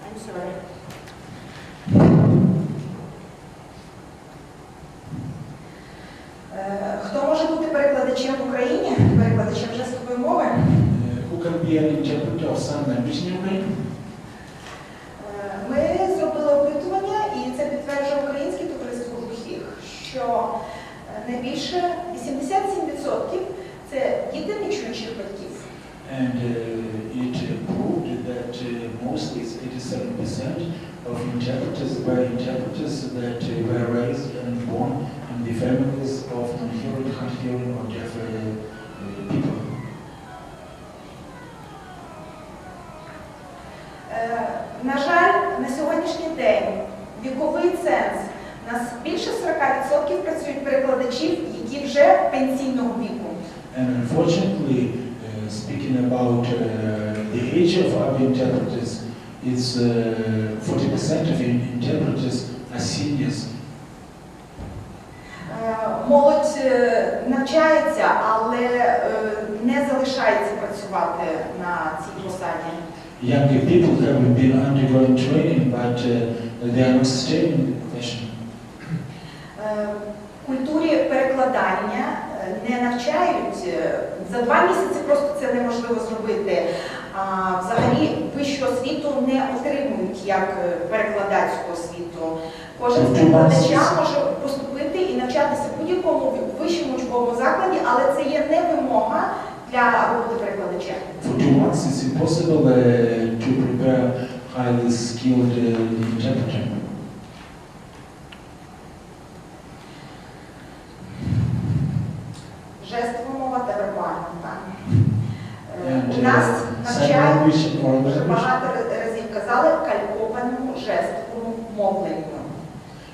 I'm sorry. Хто може бути перекладачем в Україні? Перекладачем жестової мови? Who can be an interpreter of sign language in Ukraine? Ми що найбільше 87% це діти нечуючих батьків. And it proved that mostly 87% of interpreters were interpreters that were raised and born in the families of non-hearing, hard-hearing or deaf people. На жаль, на сьогоднішній день віковий ценз у нас більше 40% працюють перекладачів, які вже пенсійного віку. And unfortunately, speaking about the age of our interpreters, it's 40% of interpreters are seniors. Молодь навчається, але не залишається працювати на цій посаді. Younger people have been undergoing training, but they are not staying in the profession. Культурі перекладання не навчають. За 2 місяці просто це неможливо зробити. Взагалі вищу освіту не отримують як перекладацьку освіту. Кожен з перекладача може поступити і навчатися в будь-якому вищому учбовому закладі, але це є не вимога для роботи перекладача. For 2 months, it's impossible to prepare highly skilled interpreter. Жестова мова та вербальна. And У нас навчають, sign вже language багато разів казали, калькованому жестовому мовленню.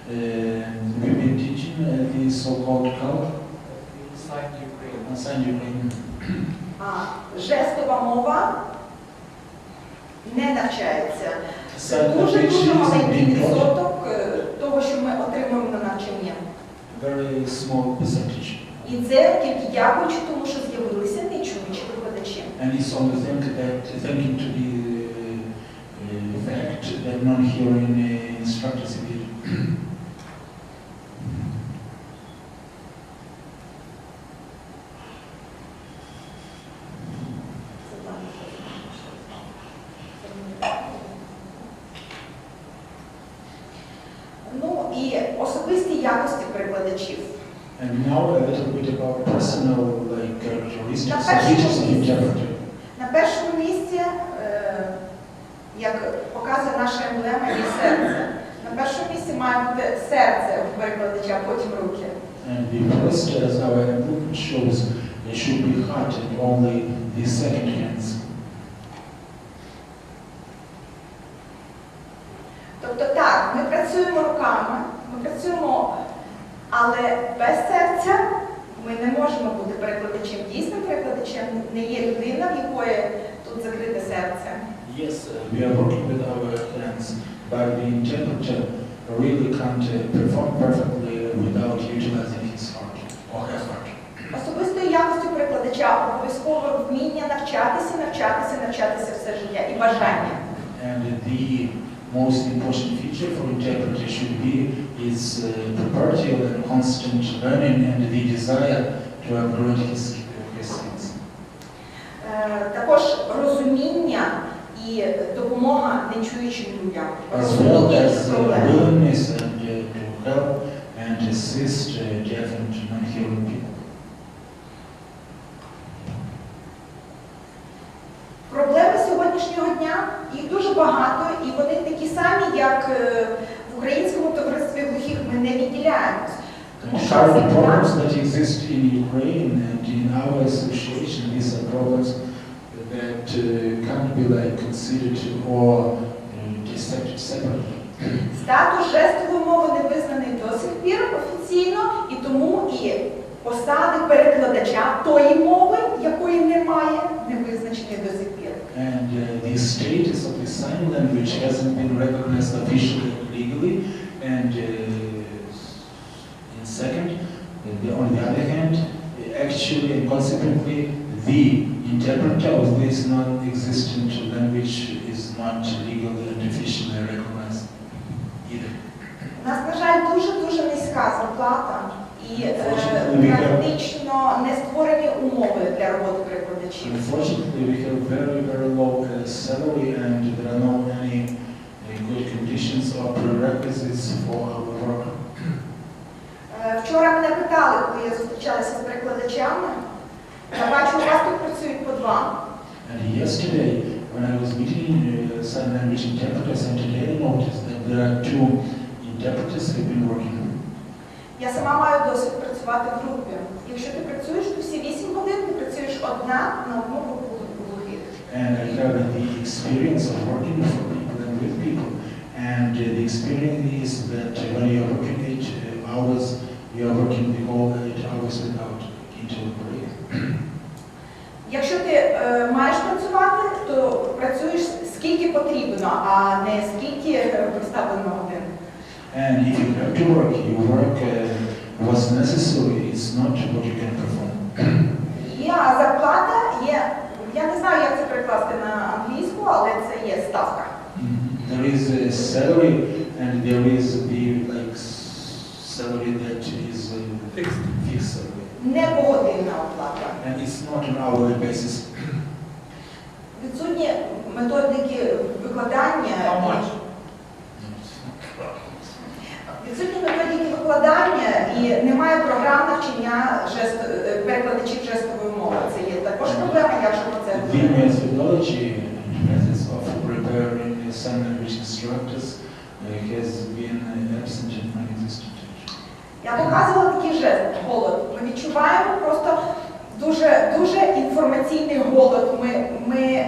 we've been teaching the so-called CALC, Sign Ukrainian. Жестова мова не навчається. Це Sign дуже language is маленький being taught, відсоток того, що ми отримуємо на навчанні. very small percentage. І це тільки дякуючи тому, що з'явилися нечуючі викладачі. And it's only thanking to the fact that non-hearing instructors appeared. Ну і особисті якості перекладачів. And now a little bit about personal characteristics На of each першому місці, interpreter. на першому місці, як показує наша емблема, є серце. На першому місці має бути серце у перекладача, а потім руки. And the first, as our emblem shows, there should be heart and only the second hands. Тобто так, ми працюємо руками, ми працюємо, але без серця ми не можемо бути перекладачем. Дійсним перекладачем не є людина, в якої тут закрите серце. Yes, we are working with our hands, but the interpreter really can't perform perfectly without utilizing his heart or her heart. Особистою якостю перекладача обов'язково вміння навчатися все життя і бажання. And the most important feature for interpreter should be his perpetual and constant learning and the desire to upgrade his skills. Також розуміння і допомога нечуючим людям. As well Розуміння as проблем. willingness and to help and assist deaf and non-hearing people. Проблеми сьогоднішнього дня, їх дуже багато, і вони такі самі, як в українському товаристві глухих, ми не відділяємось. The current problems that exist in Ukraine and in our association, these are problems that can't be considered or dissected separately. Статус жестової мови не визнаний до сих пір офіційно, і тому і посади перекладача тої мови, якої немає, не визначені до сих пір. And the status of the sign language hasn't been recognized officially or legally. And in second, on the other hand, actually and consequently, the interpreter of this non-existent language is not legally and officially recognized either. У нас, на жаль, дуже низька зарплата і практично не створені умови для роботи перекладачів. Unfortunately, we have very low salary and there are no any good conditions or prerequisites for our work. Вчора пам'ятали, коли я зустрічалася з перекладачами, я бачу, у вас тут працюють по два. And yesterday, when I was meeting sign language interpreters, and today I noticed that there are 2 interpreters who have been working. Я сама маю досвід працювати в групі. Якщо ти працюєш, то всі 8 годин ти працюєш одна на одну групу глухих. And I have the experience of working for people and with people. And the experience is that when you are working 8 hours, you are working the whole 8 hours without interval break. Якщо ти маєш працювати, то працюєш скільки потрібно, а не скільки представлено годин. And if you have to work, you work what's necessary, it's not what you can perform. А зарплата є, я не знаю, як це перекласти на англійську, але це є ставка. There is a salary and there is the salary that is fixed salary. Не погодинна оплата. And it's not an hourly basis. Відсутні методики викладання. Відсутні методики викладання і немає програм навчання перекладачів жестової мови. Це є також проблема, якщо про це The methodology, methods of preparing sign language instructors has been absent in many institutions. Я показувала такий жест, голод. Ми відчуваємо просто дуже інформаційний голод. Ми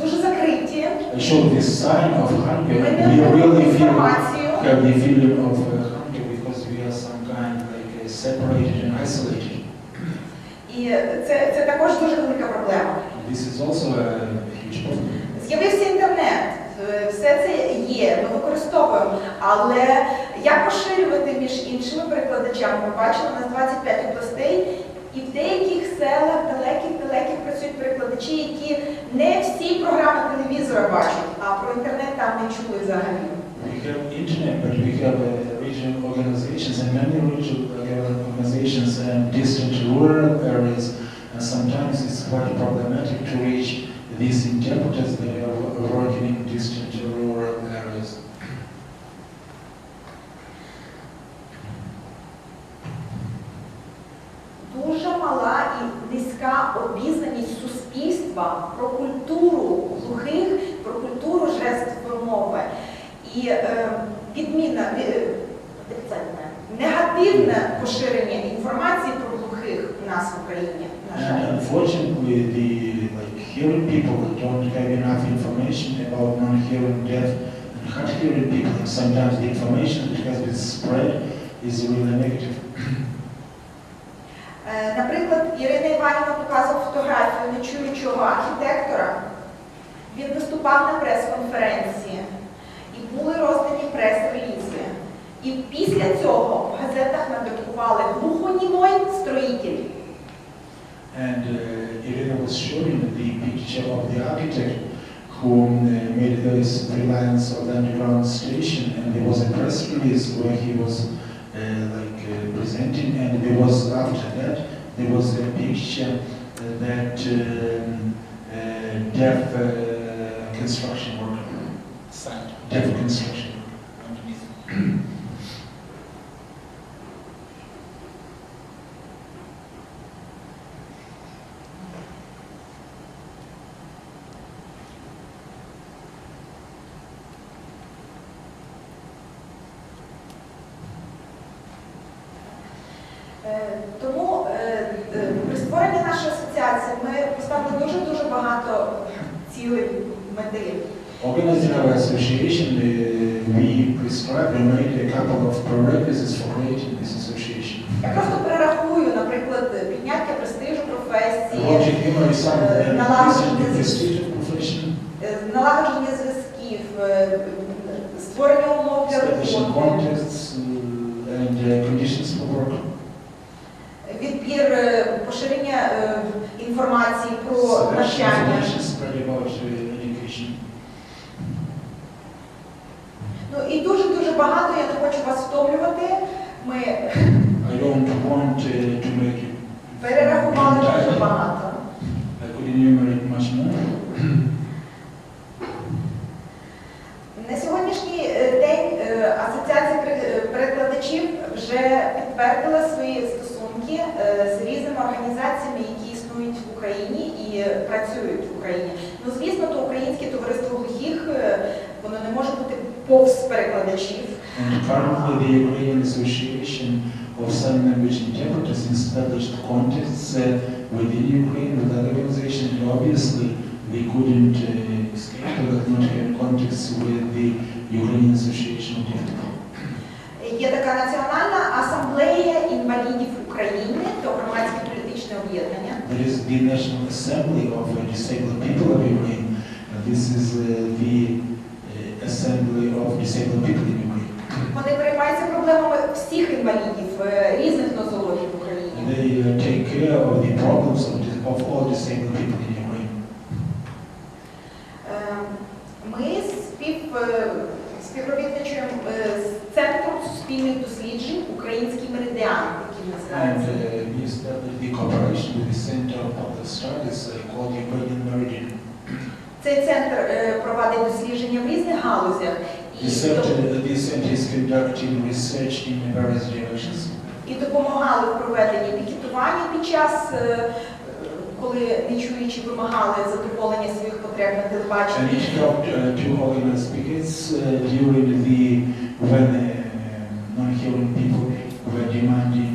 дуже закриті. I showed this sign of hunger. Ми We не really інформацію. have the feeling of hunger because we are some kind like separated and isolated. І це також дуже велика проблема. This is also a huge problem. З'явився інтернет, все це є, ми використовуємо, але як поширювати між іншими перекладачами? Ми бачили, у нас 25 областей, і в деяких селах далеких працюють перекладачі, які не всі програми телевізора бачать, а про інтернет там не чули взагалі. We have internet, but we have regional organizations and many regional organizations and distant rural areas, and sometimes it's quite problematic to reach these interpreters that are working in distant rural areas. Дуже мала і низька обізнаність суспільства про культуру глухих, про культуру жестової мови. І негативне поширення інформації про глухих у нас в Україні, на жаль. And unfortunately, the hearing people don't have enough information about non-hearing, deaf, and hard-hearing people. And sometimes the information that has been spread is really negative. Наприклад, Ірина Іванівна показувала фотографію нечуючого архітектора. Він виступав на прес-конференції, і були роздані прес-релізи. І після цього в газетах надрукували глухонімой строїтель. And Irina was showing the picture of the architect who made this reliance of the underground station, and there was a press release where he was presenting, and there was after that there was a picture that deaf construction worker signed. Deaf construction worker underneath. Тому при створенні нашої асоціації ми поставили дуже багато цілей, мети. Organizing our association, we prescribed and made a couple of prerequisites for creating this association. Я просто перерахую, наприклад, підняття престижу професії, налагодження зв'язків, створення умов для роботи, відбір, поширення інформації про навчання. Ну і дуже багато, я не хочу вас втомлювати. Ми перерахували дуже багато. На сьогоднішній день Асоціація перекладачів вже підтвердила свої стосунки з різними організаціями, які існують в Україні і працюють в Україні. Ну, звісно, то Українське товариство глухих, воно не може бути повз перекладачів. And currently the Ukrainian Association of Sign Language Interpreters established contacts within Ukraine with other organizations, and obviously we couldn't escape to not have contacts with the Ukrainian Association of Interpreters. Є така Національна асамблея інвалідів України, то громадське політичне об'єднання. There is the National Assembly of Disabled People of Ukraine. This is the Assembly of Disabled People in Ukraine. Вони переймаються проблемами всіх інвалідів, різних нозологій в Україні. They take care of the problems of all disabled people in Ukraine. Ми співробітничуємо з Центром суспільних досліджень «Український меридіан», який And називається. we established the cooperation with the Center of Public Studies called Ukrainian Meridian. Цей центр проводить дослідження в різних галузях. This center is conducting research in various directions. І допомагали в проведенні пікетування під час, коли нечуючі вимагали задоволення своїх потреб на And телебаченні. it helped to organize pickets when non-hearing people were demanding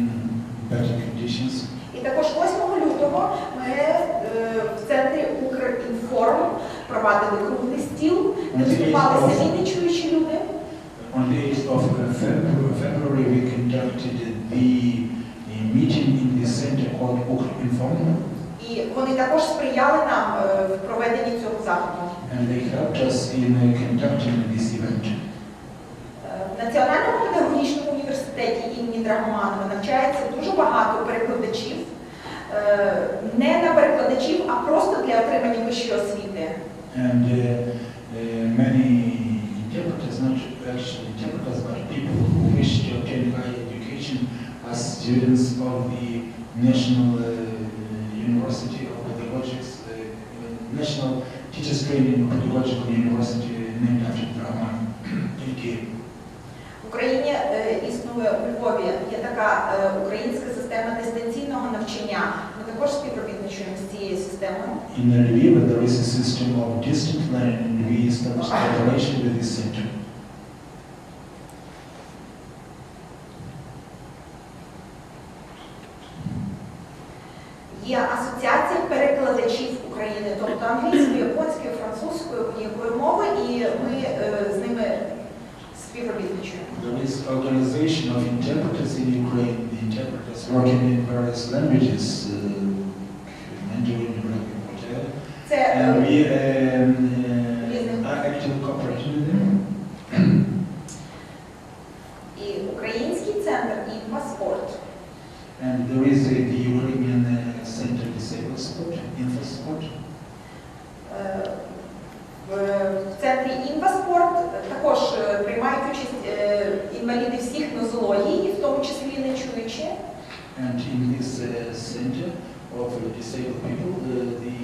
better conditions. І також 8 лютого ми в центрі Укрінформ провадили круглий стіл, де виступали самі нечуючі люди. On the 8th of February, we conducted the meeting in the center called Ukrainian. І вони також сприяли нам в проведенні цього заходу. And they helped us in conducting this event. В Національному педагогічному університеті імені Драгоманова навчається дуже багато перекладачів. Не на перекладачів, а просто для отримання вищої освіти. And many interpreters, not actually interpreters, but people who wish to obtain higher education as students of the National University of Pedagogics, National Teachers Training Pedagogical University named after Brahman in Kiev. В Україні існує у Львові, є така українська система дистанційного навчання. Ми також співробітничуємо з цією системою. In Lviv, there is a system of distant learning, and we established cooperation with this center. Є асоціація перекладачів України, тобто англійської, японської, французької, будь-якої мови, і ми з ними співробітничуємо. There is organization of interpreters in Ukraine, the interpreters working in various languages, Mandarin, Arabic, whatever. Це And we are actively cooperating with them. і український центр «Інфоспорт». And there is the Ukrainian Center Disabled Sport, InfoSport. В центрі «Інфоспорт» також приймають участь інваліди всіх нозологій, в тому числі і нечуючі. And in this center of disabled people, the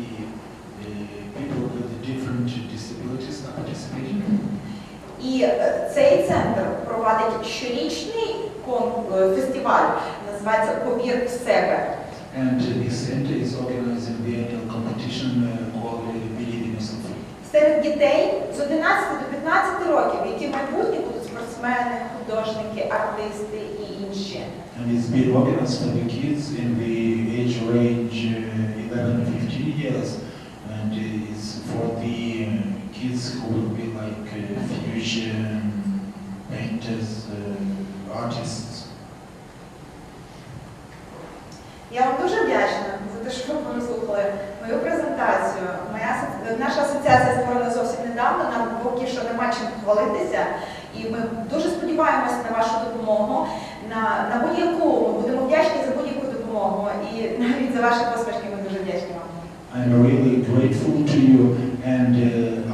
people with different disabilities are participating. І цей центр проводить щорічний фестиваль, називається «Повір в себе». And the center is organizing the annual competition called Believe in Yourself. Серед дітей з 11 до 15 років, які в майбутнє будуть спортсмени, художники, артисти і інші. And it's been organized for the kids in the age range 11 to 15 years. And it's for the kids who will be like future painters, artists. Я вам дуже вдячна за те, що ви прослухали мою презентацію. Наша асоціація створена зовсім недавно, нам поки що нема чим хвалитися. І ми дуже сподіваємося на вашу допомогу, на будь-яку. Ми будемо вдячні за будь-яку допомогу. І навіть за ваші посмішки ми дуже вдячні вам. I'm really grateful to you, and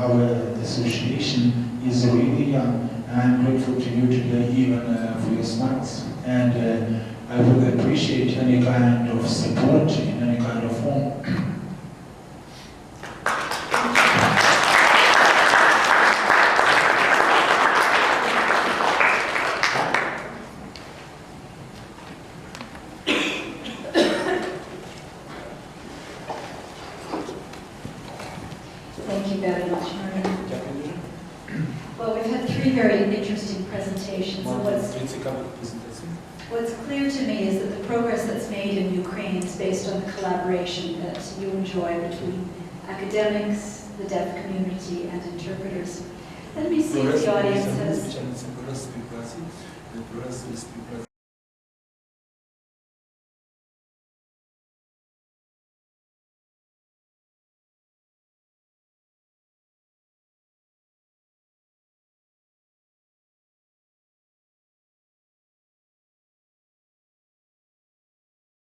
our association is really young. I'm grateful to you today even for your smiles. And I would appreciate any kind of support in any kind of form. three very interesting presentations. And what's clear to me is that the progress that's made in Ukraine is based on the collaboration that you enjoy between academics, the deaf community, and interpreters. Let me see if the audience has